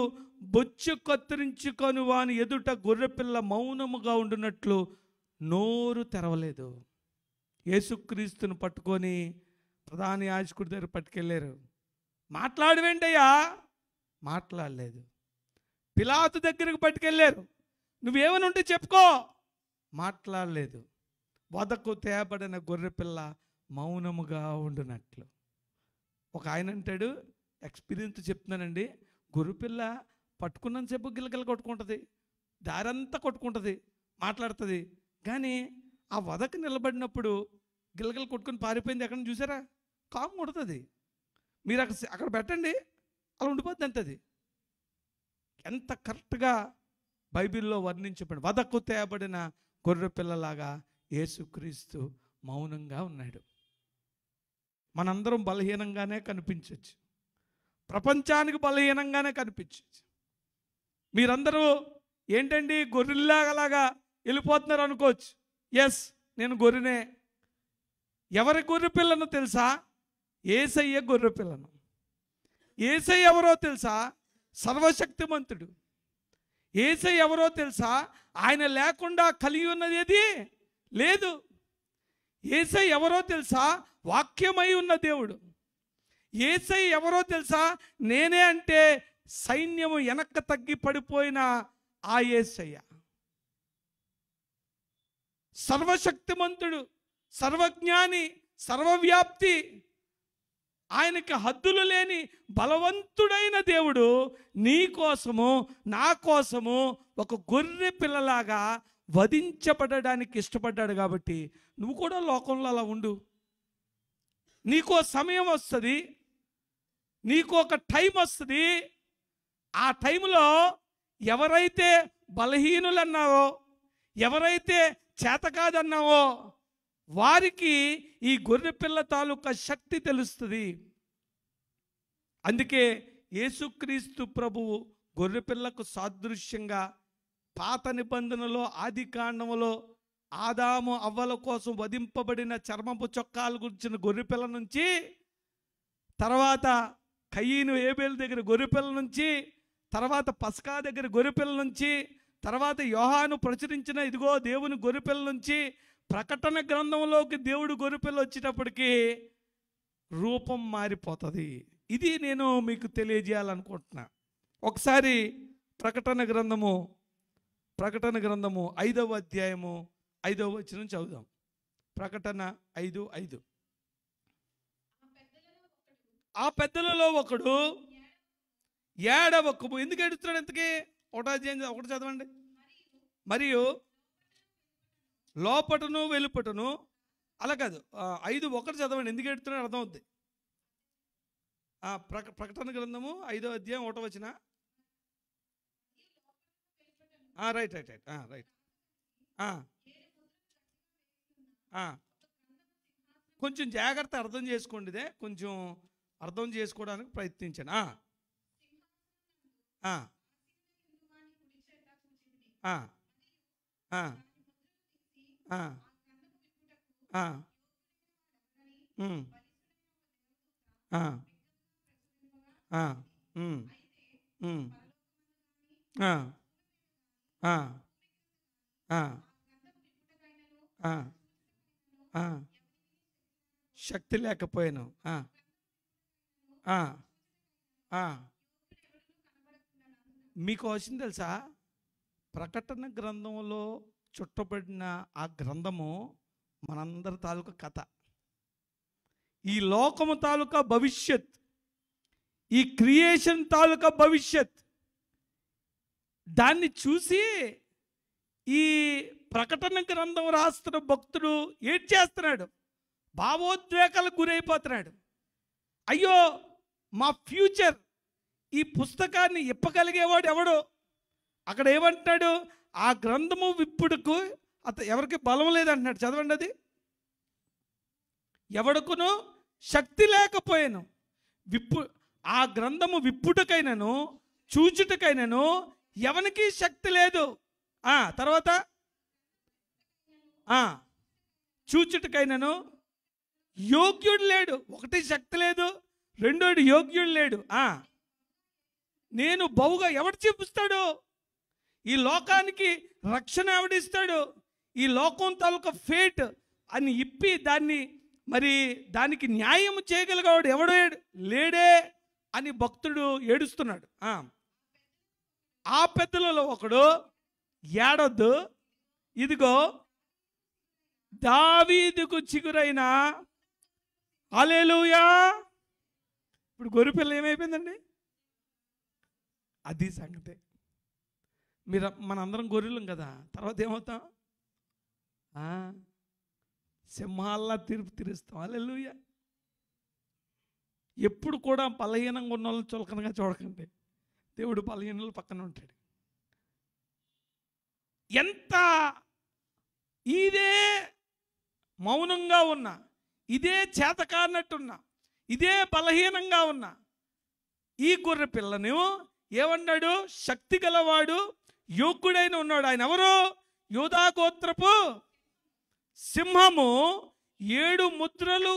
బొచ్చు కత్తిరించుకొని వాని ఎదుట గొర్రెపిల్ల మౌనముగా ఉండునట్లు నోరు తెరవలేదు. యేసుక్రీస్తును పట్టుకొని ప్రధాన యాజకుడి దగ్గర పట్టుకెళ్ళారు. మాట్లాడవేంటయ్యా? మాట్లాడలేదు. పిలాతు దగ్గరకు పట్టుకెళ్ళారు, నువ్వేమని ఉంటే చెప్పుకో. మాట్లాడలేదు. వదకు తేబడిన గొర్రెపిల్ల మౌనముగా ఉండునట్లు. ఒక ఆయన అంటాడు, ఎక్స్పీరియన్స్ చెప్తున్నానండి, గొర్రెపిల్ల పట్టుకున్నంతసేపు గిలగిల కొట్టుకుంటుంది, దారంతా కొట్టుకుంటుంది, మాట్లాడుతుంది. కానీ ఆ వదకు నిలబడినప్పుడు గిలగిల కొట్టుకుని పారిపోయింది ఎక్కడ చూసారా? కాము కొడుతుంది. మీరు అక్కడ పెట్టండి, అలా ఉండిపోద్ది అంతది. ఎంత కరెక్ట్గా బైబిల్లో వర్ణించబడి, వదకు తేబడిన గొర్రెపిల్లలాగా యేసుక్రీస్తు మౌనంగా ఉన్నాడు. మనందరం బలహీనంగానే కనిపించవచ్చు, ప్రపంచానికి బలహీనంగానే కనిపించవచ్చు. మీరందరూ ఏంటండి గొర్రెల్లాగా వెళ్ళిపోతున్నారు అనుకోవచ్చు. ఎస్, నేను గొర్రెనే. ఎవరి గొర్రె పిల్లను తెలుసా? యేసయ్య గొర్రె పిల్లను. యేసయ్య ఎవరో తెలుసా? సర్వశక్తిమంతుడు. యేసయ్య ఎవరో తెలుసా? ఆయన లేకుండా కలిగి ఉన్నది ఏది లేదు. యేసయ్య ఎవరో తెలుసా? వాక్యమై ఉన్న దేవుడు. యేసయ్య ఎవరో తెలుసా? నేనే అంటే సైన్యము వెనక్క తగ్గి పడిపోయిన ఆ యేసయ్య. సర్వశక్తిమంతుడు, సర్వజ్ఞాని, సర్వవ్యాప్తి, ఆయనకి హద్దులు లేని బలవంతుడైన దేవుడు నీ కోసము నా కోసము ఒక గొర్రె పిల్లలాగా వధించబడడానికి ఇష్టపడ్డాడు. కాబట్టి నువ్వు కూడా లోకంలో అలా ఉండు. నీకో సమయం వస్తుంది, నీకు ఒక టైం వస్తుంది. ఆ టైంలో ఎవరైతే బలహీనులన్నావో, ఎవరైతే చేత కాదన్నావో వారికి ఈ గొర్రె పిల్ల తాలూకా శక్తి తెలుస్తుంది. అందుకే యేసుక్రీస్తు ప్రభువు గొర్రె పిల్లకు సాదృశ్యంగా పాత నిబంధనలో ఆది కాండములో ఆదాము అవ్వల కోసం వధింపబడిన చర్మపు చొక్కాలు గురించిన గొర్రెపిల్ల నుంచి, తర్వాత కయీను ఏబేలు దగ్గర గొర్రెపిల్ల నుంచి, తర్వాత పస్కా దగ్గర గొర్రెపిల్ల నుంచి, తర్వాత యోహాను ప్రచురించిన ఇదిగో దేవుని గొర్రెపిల్ల నుంచి ప్రకటన గ్రంథంలోకి దేవుడు గొర్రెపిల్ల వచ్చేటప్పటికి రూపం మారిపోతుంది. ఇది నేను మీకు తెలియజేయాలనుకుంటున్నా. ఒకసారి ప్రకటన గ్రంథము 5వ అధ్యాయము 5వ వచనం చదువుదాం. ప్రకటన 5:5. ఆ పెద్దలలో ఒకడు ఏడవకము. ఎందుకు ఏడుస్తున్నాడు? ఎంతకి ఒకటి చదవండి. మరియు లోపటను వెలుపటను, అలా కాదు, 5:1 చదవండి. ఎందుకు ఏడుతున్నాడు అర్థం అవుద్ది. ప్రకటన గ్రంథము 5వ అధ్యాయం 1వ వచనం. రైట్. కొంచెం జాగ్రత్త అర్థం చేసుకోండి. ఇదే కొంచెం అర్థం చేసుకోవడానికి ప్రయత్నించండి. శక్తి లేకపోయాను. మీకు వచ్చింది తెలుసా? ప్రకటన గ్రంథంలో చుట్టబడిన ఆ గ్రంథము మనందరి తాలూకా కథ, ఈ లోకము తాలూకా భవిష్యత్, ఈ క్రియేషన్ తాలూకా భవిష్యత్. దాన్ని చూసి ఈ ప్రకటన గ్రంథం రాస్తున్న భక్తుడు ఏడ్చేస్తున్నాడు, భావోద్వేగాలకు గురైపోతున్నాడు. అయ్యో మా ఫ్యూచర్, ఈ పుస్తకాన్ని ఇప్పగలిగేవాడు ఎవడు? అక్కడ ఏమంటున్నాడు? ఆ గ్రంథము విప్పుడుకు ఎవరికి బలం లేదంటున్నాడు. చదవండి అది. ఎవడుకును శక్తి లేకపోయాను. ఆ గ్రంథము విప్పుటకైనను చూచుటకైనను ఎవనికి శక్తి లేదు. తర్వాత చూచుటకైనను యోగ్యుడు లేడు. ఒకటి శక్తి లేదు, రెండోది యోగ్యుడు లేడు. నేను బహుగా ఎవడు చూపిస్తాడు? ఈ లోకానికి రక్షణ ఎవడిస్తాడు? ఈ లోకం తాలూకా ఫేట్ అని ఇప్పి దానికి న్యాయం చేయగలిగేవాడు ఎవడు లేడే అని భక్తుడు ఏడుస్తున్నాడు. ఆ పెద్దలలో ఒకడు ఏడొద్దు, ఇదిగో దావీదుకు చిగురైన, హల్లెలూయా. ఇప్పుడు గొర్రెపిల్ల ఏమైపోయిందండి? అది సంగతే. మనందరం గొర్రెలం కదా, తర్వాత ఏమవుతాం? సింహాల్లా తీరుస్తాం. హల్లెలూయా. ఎప్పుడు కూడా బలహీనంగా ఉన్న వాళ్ళని చులకనగా చూడకండి. దేవుడు బలహీనుల పక్కన ఉంటాడు. ఎంత ఇదే మౌనంగా ఉన్నా, ఇదే చేతకానట్టున్నా, ఇదే బలహీనంగా ఉన్నా ఈ గొర్రె పిల్లను ఏమన్నాడు? శక్తి గలవాడు, యోగ్యుడైన ఉన్నాడు. ఆయన ఎవరు? యూదా గోత్రపు సింహము, 7 ముద్రలు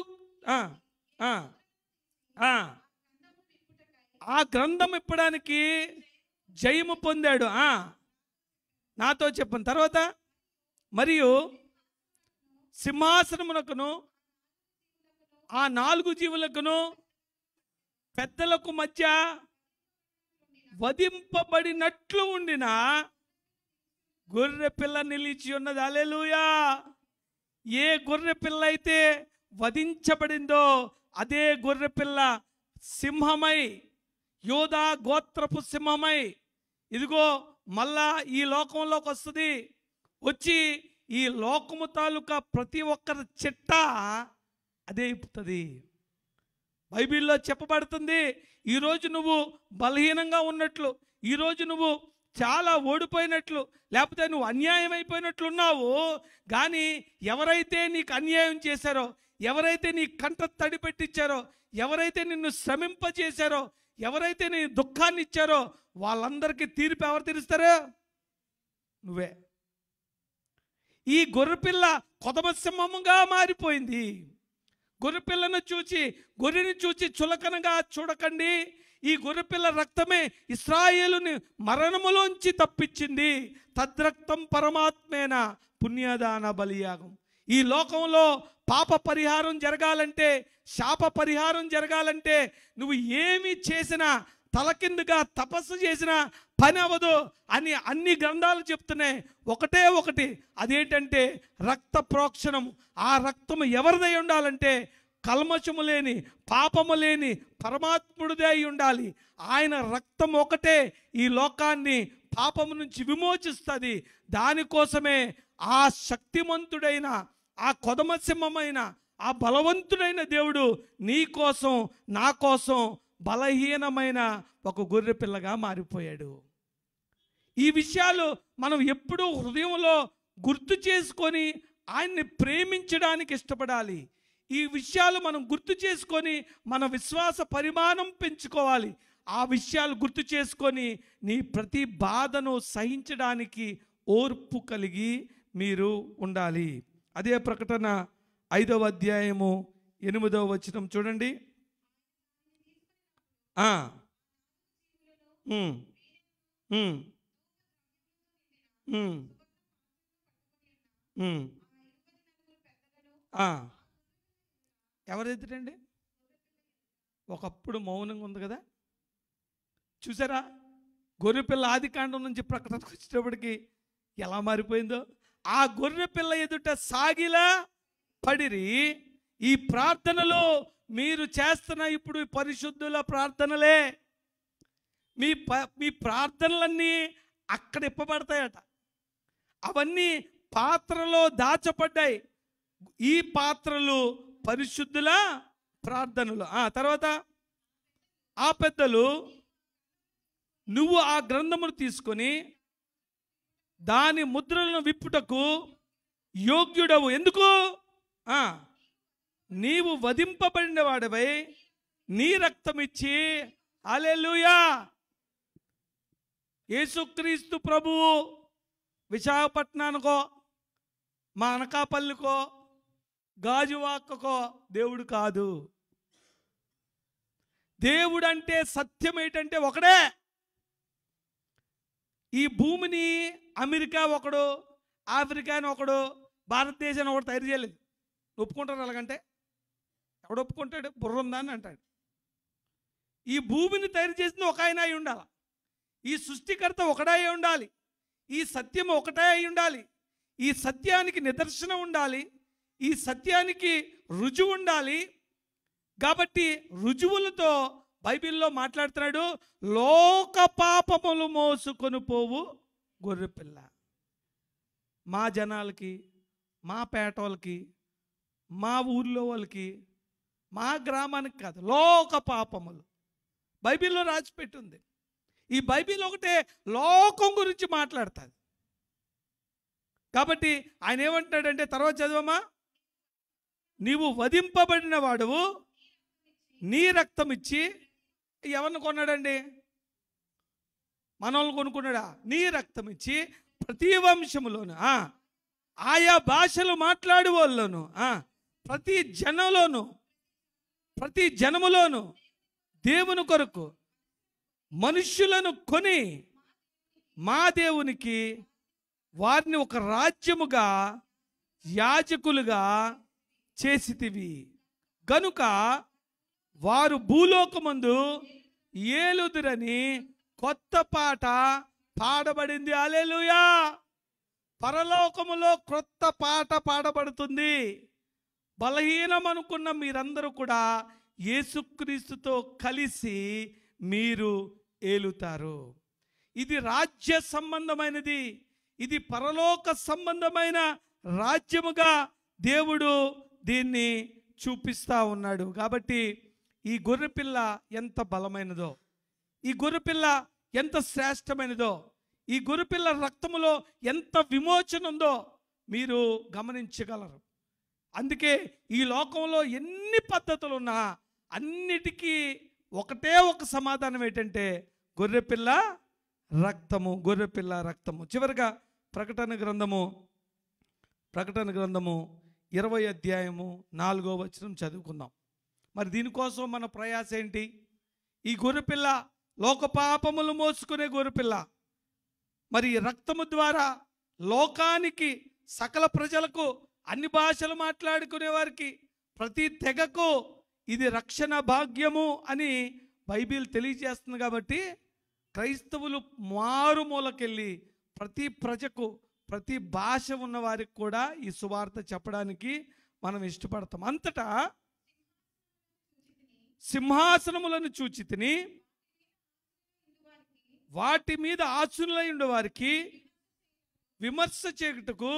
ఆ గ్రంథం ఇప్పడానికి జయము పొందాడు. నాతో చెప్పండి తర్వాత. మరియు సింహాసనమునకును ఆ 4 జీవులకును పెద్దలకు మధ్య వధింపబడినట్లు ఉండిన గొర్రె పిల్ల నిలిచి ఉన్నది. హల్లెలూయా. ఏ గొర్రె పిల్ల అయితే వధించబడిందో అదే గొర్రె పిల్ల సింహమై, యోధా గోత్రపు సింహమై ఇదిగో మళ్ళా ఈ లోకంలోకి వస్తుంది. వచ్చి ఈ లోకము తాలూకా ప్రతి ఒక్కరి చిట్ట అదే ఇప్పుతుంది. బైబిల్లో చెప్పబడుతుంది, ఈరోజు నువ్వు బలహీనంగా ఉన్నట్లు, ఈరోజు నువ్వు చాలా ఓడిపోయినట్లు, లేకపోతే నువ్వు అన్యాయం అయిపోయినట్లున్నావు. కానీ ఎవరైతే నీకు అన్యాయం చేశారో, ఎవరైతే నీ కంట తడి పెట్టించారో, ఎవరైతే నిన్ను శ్రమింపజేశారో, ఎవరైతే నీ దుఃఖాన్ని ఇచ్చారో వాళ్ళందరికీ తీర్పు ఎవరు తీరుస్తారో? నువ్వే. ఈ గొర్రెపిల్ల కొదమ సింహముగా మారిపోయింది. గొర్రెపిల్లను చూచి, గొర్రెని చూచి చులకనగా చూడకండి. ఈ గొర్రెపిల్ల రక్తమే ఇశ్రాయేలుని మరణములోంచి తప్పించింది. తద్రక్తం పరమాత్మేన పుణ్యదాన బలియాగం. ఈ లోకంలో పాప పరిహారం జరగాలంటే, శాప పరిహారం జరగాలంటే నువ్వు ఏమి చేసినా, తలకిందుగా తపస్సు చేసినా పని అవ్వదు అని అన్ని గ్రంథాలు చెప్తున్నాయి. ఒకటే ఒకటి, అదేంటంటే రక్త ప్రోక్షణం. ఆ రక్తము ఎవరిదై ఉండాలంటే కల్మషము లేని, పాపము లేని పరమాత్ముడిదే అయి ఉండాలి. ఆయన రక్తం ఒకటే ఈ లోకాన్ని పాపము నుంచి విమోచిస్తుంది. దానికోసమే ఆ శక్తిమంతుడైన, ఆ కొదమసింహమైన, ఆ బలవంతుడైన దేవుడు నీ కోసం, నా కోసం బలహీనమైన ఒక గొర్రె పిల్లగా మారిపోయాడు. ఈ విషయాలు మనం ఎప్పుడూ హృదయంలో గుర్తు చేసుకొని ఆయన్ని ప్రేమించడానికి ఇష్టపడాలి. ఈ విషయాలు మనం గుర్తు చేసుకొని మన విశ్వాస పరిమాణం పెంచుకోవాలి. ఆ విషయాలు గుర్తు చేసుకొని నీ ప్రతి బాధను సహించడానికి ఓర్పు కలిగి మీరు ఉండాలి. అదే ప్రకటన 5వ అధ్యాయము 8వ వచనం చూడండి. ఎవరెదుటండి? ఒకప్పుడు మౌనంగా ఉంది కదా, చూసారా? గొర్రెపిల్ల ఆదికాండం నుంచి ప్రకటనకు వచ్చేటప్పటికి ఎలా మారిపోయిందో. ఆ గొర్రెపిల్ల ఎదుట సాగిలా పడిరి. ఈ ప్రార్థనలో మీరు చేస్తున్న ఇప్పుడు పరిశుద్ధుల ప్రార్థనలే. మీ ప్రార్థనలన్నీ అక్కడ ఇప్పబడతాయట. అవన్నీ పాత్రలో దాచబడ్డాయి. ఈ పాత్రలు పరిశుద్ధుల ప్రార్థనలు. తర్వాత ఆ పెద్దలు, నువ్వు ఆ గ్రంథమును తీసుకొని దాని ముద్రలను విప్పుటకు యోగ్యుడవు. ఎందుకు? నీవు వధింపబడిన వాడవై నీ రక్తం ఇచ్చి, హల్లెలూయా, యేసుక్రీస్తు ప్రభువు విశాఖపట్నానికో, మా అనకాపల్లికో, గాజువాకకో దేవుడు కాదు. దేవుడు అంటే, సత్యం ఏంటంటే ఒకడే. ఈ భూమిని అమెరికా ఒకడు, ఆఫ్రికా అని ఒకడు, భారతదేశాన్ని ఒకడు తయారు చేయలేదు. ఒప్పుకుంటారు అలాగంటే? ఎవడు ఒప్పుకుంటాడు? బుర్ర ఉందా అని అంటాడు. ఈ భూమిని తయారు చేసింది ఒక ఆయన అయి ఉండాలి. ఈ సృష్టికర్త ఒకడే అయి ఉండాలి. ఈ సత్యం ఒకటే అయి ఉండాలి. ఈ సత్యానికి నిదర్శనం ఉండాలి. ఈ సత్యానికి రుజువు ఉండాలి. కాబట్టి రుజువులతో బైబిల్లో మాట్లాడుతున్నాడు. లోక పాపములు మోసుకొని పోవు గొర్రెపిల్ల. మా జనాలకి, మా పేట వాళ్ళకి, మా ఊర్లో వాళ్ళకి, మా గ్రామానికి కాదు, లోక పాపములు బైబిల్లో రాసిపెట్టింది. ఈ బైబిల్ ఒకటే లోకం గురించి మాట్లాడుతుంది. కాబట్టి ఆయన ఏమంటాడంటే, తర్వాత చదవమా, నీవు వధింపబడిన వాడువు, నీ రక్తం ఇచ్చి. ఎవరిని కొన్నాడండి? మనల్ని కొనుక్కున్నాడా? నీ రక్తం ఇచ్చి ప్రతి వంశములోను, ఆయా భాషలు మాట్లాడే వాళ్ళను, ప్రతి జనములోను దేవుని కొరకు మనుష్యులను కొని మా దేవునికి వారిని ఒక రాజ్యముగా యాజకులుగా చేసితివి గనుక వారు భూలోకమందు ఏలుదురని కొత్త పాట పాడబడింది. హల్లెలూయా. పరలోకములో క్రొత్త పాట పాడబడుతుంది. బలహీనం అనుకున్న మీరందరూ కూడా యేసుక్రీస్తుతో కలిసి మీరు ఏలుతారు. ఇది రాజ్య సంబంధమైనది, ఇది పరలోక సంబంధమైన రాజ్యముగా దేవుడు దీన్ని చూపిస్తా ఉన్నాడు. కాబట్టి ఈ గొర్రెపిల్ల ఎంత బలమైనదో, ఈ గొర్రెపిల్ల ఎంత శ్రేష్టమైనదో, ఈ గొర్రెపిల్ల రక్తములో ఎంత విమోచన ఉందో మీరు గమనించగలరు. అందుకే ఈ లోకంలో ఎన్ని పద్ధతులు ఉన్నా అన్నిటికీ ఒకటే ఒక సమాధానం ఏంటంటే గొర్రెపిల్ల రక్తము, గొర్రెపిల్ల రక్తము. చివరిగా ప్రకటన గ్రంథము 20 అధ్యాయము 4వ వచనం చదువుకుందాం. మరి దీనికోసం మన ప్రయాస ఏంటి? ఈ గొర్రెపిల్ల లోక పాపములు మోసుకునే గొర్రెపిల్ల మరి రక్తము ద్వారా లోకానికి, సకల ప్రజలకు, అన్ని భాషలు మాట్లాడుకునే వారికి, ప్రతి తెగకు ఇది రక్షణ భాగ్యము అని బైబిల్ తెలియజేస్తుంది. కాబట్టి క్రైస్తవులు మారుమూలకెళ్ళి ప్రతి ప్రజకు, ప్రతి భాష ఉన్న వారికి కూడా ఈ సువార్త చెప్పడానికి మనం ఇష్టపడతాం. అంతటా సింహాసనములను చూచితిని, వాటి మీద ఆసీనులై ఉండే వారికి విమర్శ చేయుటకు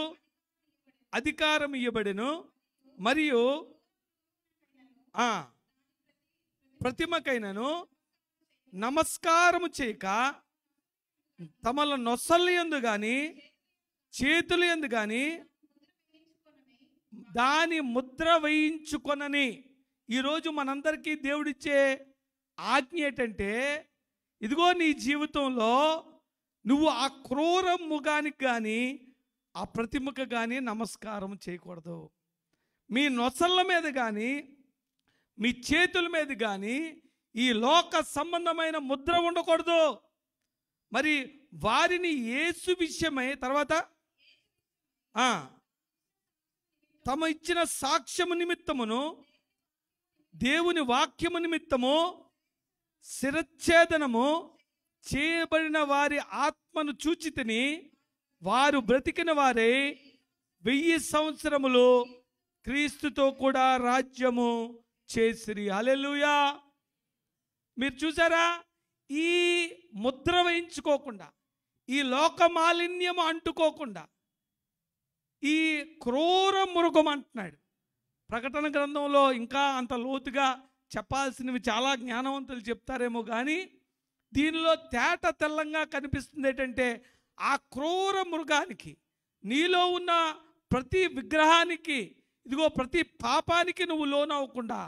అధికారం ఇవ్వబడెను. మరియు ప్రతిమకైనను నమస్కారము చేయక తమల నొసలు యందు గాని చేతులు యందు గాని దాని ముద్ర వేయించుకొనని. ఈరోజు మనందరికీ దేవుడిచ్చే ఆజ్ఞ ఏంటంటే, ఇదిగో నీ జీవితంలో నువ్వు ఆ క్రూర మృగానికి కానీ ఆ ప్రతిమకు కానీ నమస్కారం చేయకూడదు. మీ నొసళ్ళ మీద కానీ మీ చేతుల మీద కానీ ఈ లోక సంబంధమైన ముద్ర ఉండకూడదు. మరి వారిని యేసు విషయమై తర్వాత తమ ఇచ్చిన సాక్ష్యము నిమిత్తమును దేవుని వాక్యము నిమిత్తము శిరచ్ఛేదనము చేయబడిన వారి ఆత్మను చూచితిని. వారు బ్రతికిన వారే 1000 సంవత్సరములు క్రీస్తుతో కూడా రాజ్యము చేసిరి. హల్లెలూయా. మీరు చూసారా, ఈ ముద్ర వేయించుకోకుండా, ఈ లోక మాలిన్యం అంటుకోకుండా ఈ క్రూర మృగం అంటున్నాడు. ప్రకటన గ్రంథంలో ఇంకా అంత లోతుగా చెప్పాల్సినవి చాలా జ్ఞానవంతులు చెప్తారేమో కానీ దీనిలో తేట తెల్లంగా కనిపిస్తుంది ఏంటంటే, ఆ క్రూర మృగానికి, నీలో ఉన్న ప్రతి విగ్రహానికి, ఇదిగో ప్రతి పాపానికి నువ్వు లోనవ్వకుండా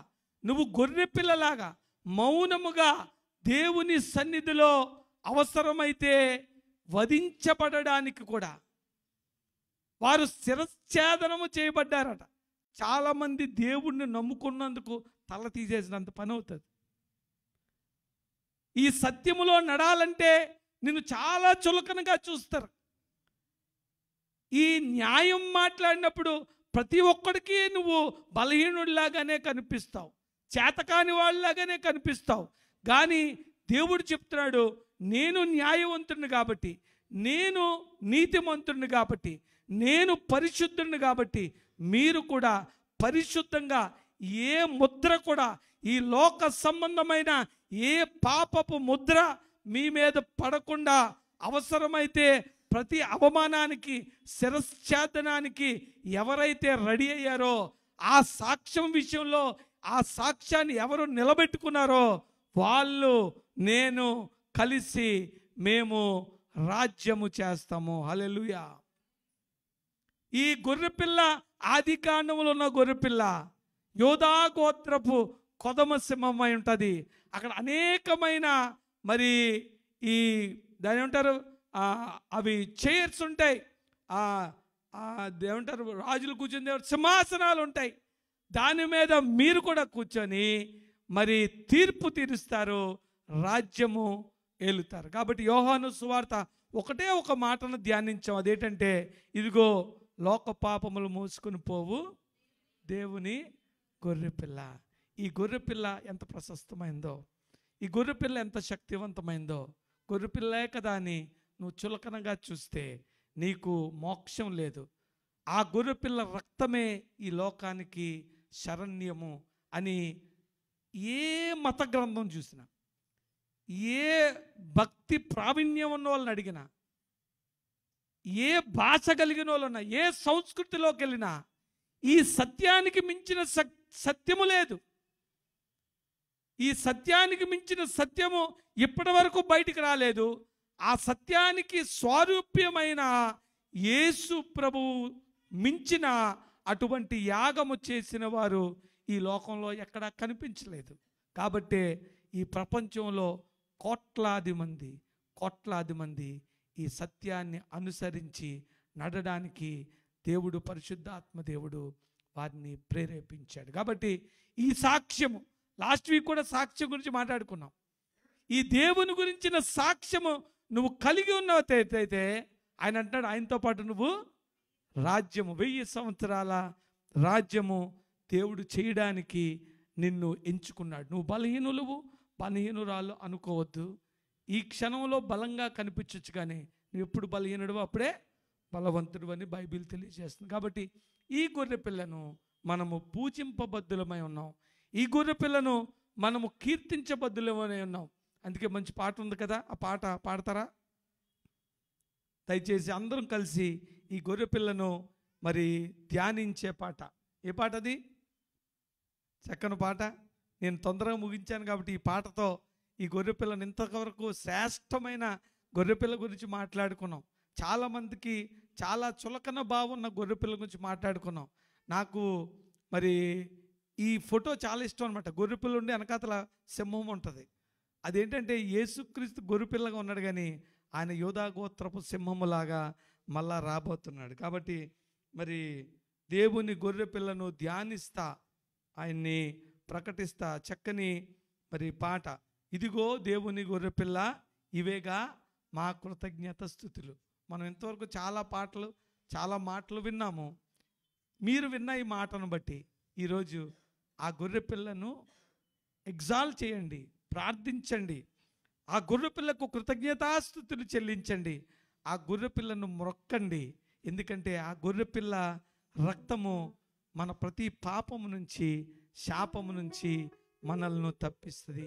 నువ్వు గొర్రె పిల్లలాగా మౌనముగా దేవుని సన్నిధిలో అవసరమైతే వధించబడడానికి కూడా వారు శిరచ్ఛేదనము చేయబడ్డారట. చాలామంది దేవుణ్ణి నమ్ముకున్నందుకు తల తీసేసినంత పని అవుతుంది. ఈ సత్యములో నడాలంటే నిన్ను చాలా చులకనగా చూస్తారు. ఈ న్యాయం మాట్లాడినప్పుడు ప్రతి ఒక్కడికి నువ్వు బలహీనుడిలాగానే కనిపిస్తావు, చేతకాని వాళ్ళలాగానే కనిపిస్తావు. కానీ దేవుడు చెప్తున్నాడు, నేను న్యాయవంతుడిని కాబట్టి, నేను నీతిమంతుడిని కాబట్టి, నేను పరిశుద్ధుడిని కాబట్టి మీరు కూడా పరిశుద్ధంగా, ఏ ముద్ర కూడా, ఈ లోక సంబంధమైన ఏ పాపపు ముద్ర మీ మీద పడకుండా అవసరమైతే ప్రతి అవమానానికి, శిరచ్ఛేదనానికి ఎవరైతే రెడీ అయ్యారో, ఆ సాక్ష్యం విషయంలో ఆ సాక్ష్యాన్ని ఎవరు నిలబెట్టుకున్నారో వాళ్ళు నేను కలిసి మేము రాజ్యము చేస్తాము. హల్లెలూయా. ఈ గొర్రెపిల్ల ఆది కాండములో ఉన్న గొర్రెపిల్ల యోధా గోత్రపు కొదమ సింహమై ఉంటుంది. అక్కడ అనేకమైన మరి ఈ దాని ఏమంటారు, అవి చైర్స్ ఉంటాయి, ఏమంటారు రాజులు కూర్చుని సింహాసనాలు ఉంటాయి. దాని మీద మీరు కూడా కూర్చొని మరి తీర్పు తీరుస్తారు, రాజ్యము ఏలుతారు. కాబట్టి యోహాను సువార్త ఒకటే ఒక మాటను ధ్యానించాం. అదేంటంటే, ఇదిగో లోక పాపములు మోసుకుని పోవు దేవుని గొర్రెపిల్ల. ఈ గొర్రెపిల్ల ఎంత ప్రశస్తమైందో, ఈ గొర్రెపిల్ల ఎంత శక్తివంతమైందో. గొర్రెపిల్లే కదా అని నువ్వు చులకనగా చూస్తే నీకు మోక్షం లేదు. ఆ గొర్రెపిల్ల రక్తమే ఈ లోకానికి శరణ్యము అని ఏ మత గ్రంథం చూసినా, ఏ భక్తి ప్రావీణ్యం ఉన్న వాళ్ళని అడిగినా, ఏ భాష కలిగిన వాళ్ళన్నా, ఏ సంస్కృతిలోకి వెళ్ళినా ఈ సత్యానికి మించిన సత్యము లేదు. ఈ సత్యానికి మించిన సత్యము ఇప్పటి వరకు బయటికి రాలేదు. ఆ సత్యానికి స్వారూప్యమైన యేసు ప్రభువు మించిన అటువంటి యాగము చేసిన వారు ఈ లోకంలో ఎక్కడా కనిపించలేదు. కాబట్టే ఈ ప్రపంచంలో కోట్లాది మంది ఈ సత్యాన్ని అనుసరించి నడడానికి దేవుడు, పరిశుద్ధాత్మ దేవుడు వారిని ప్రేరేపించాడు. కాబట్టి ఈ సాక్ష్యము, లాస్ట్ వీక్ కూడా సాక్ష్యం గురించి మాట్లాడుకున్నాం. ఈ దేవుని గురించిన సాక్ష్యము నువ్వు కలిగి ఉన్నట్టయితే ఆయన అంటాడు, ఆయనతో పాటు నువ్వు రాజ్యము, 1000 సంవత్సరాల రాజ్యము దేవుడు చేయడానికి నిన్ను ఎంచుకున్నాడు. నువ్వు బలహీనురాలు అనుకోవద్దు. ఈ క్షణంలో బలంగా కనిపించవచ్చు, కానీ నువ్వు ఎప్పుడు బలహీనుడు అప్పుడే బలవంతుడు అని బైబిల్ తెలియజేస్తుంది. కాబట్టి ఈ గొర్రె పిల్లను మనము పూజింపబద్దులమై ఉన్నాం. ఈ గొర్రె పిల్లను మనము కీర్తించబద్దులమై ఉన్నాం. అందుకే మంచి పాట ఉంది కదా, ఆ పాట పాడతారా? దయచేసి అందరం కలిసి ఈ గొర్రె పిల్లను మరి ధ్యానించే పాట. ఏ పాట అది? చక్కని పాట. నేను తొందరగా ముగించాను కాబట్టి ఈ పాటతో ఈ గొర్రెపిల్లను ఇంతవరకు శ్రేష్టమైన గొర్రెపిల్ల గురించి మాట్లాడుకున్నాం. చాలామందికి చాలా చులకన బాగున్న గొర్రెపిల్ల గురించి మాట్లాడుకున్నాం. నాకు మరి ఈ ఫోటో చాలా ఇష్టం అనమాట. గొర్రెపిల్ల ఉండి వెనకాతల సింహం ఉంటుంది. అదేంటంటే యేసుక్రీస్తు గొర్రెపిల్లగా ఉన్నాడు, కానీ ఆయన యోధా గోత్రపు సింహములాగా మళ్ళా రాబోతున్నాడు. కాబట్టి మరి దేవుని గొర్రెపిల్లను ధ్యానిస్తా, ఆయన్ని ప్రకటిస్తా చక్కని మరి పాట. ఇదిగో దేవుని గొర్రెపిల్ల, ఇవేగా మా కృతజ్ఞత స్థుతులు. మనం ఇంతవరకు చాలా పాటలు, చాలా మాటలు విన్నాము. మీరు విన్న ఈ మాటను బట్టి ఈరోజు ఆ గొర్రెపిల్లను ఎగ్జాల్ట్ చేయండి, ప్రార్థించండి. ఆ గొర్రెపిల్లకు కృతజ్ఞతాస్థుతులు చెల్లించండి. ఆ గొర్రెపిల్లను మొక్కండి. ఎందుకంటే ఆ గొర్రెపిల్ల రక్తము మన ప్రతి పాపము నుంచి, శాపము నుంచి మనల్ని తప్పిస్తుంది.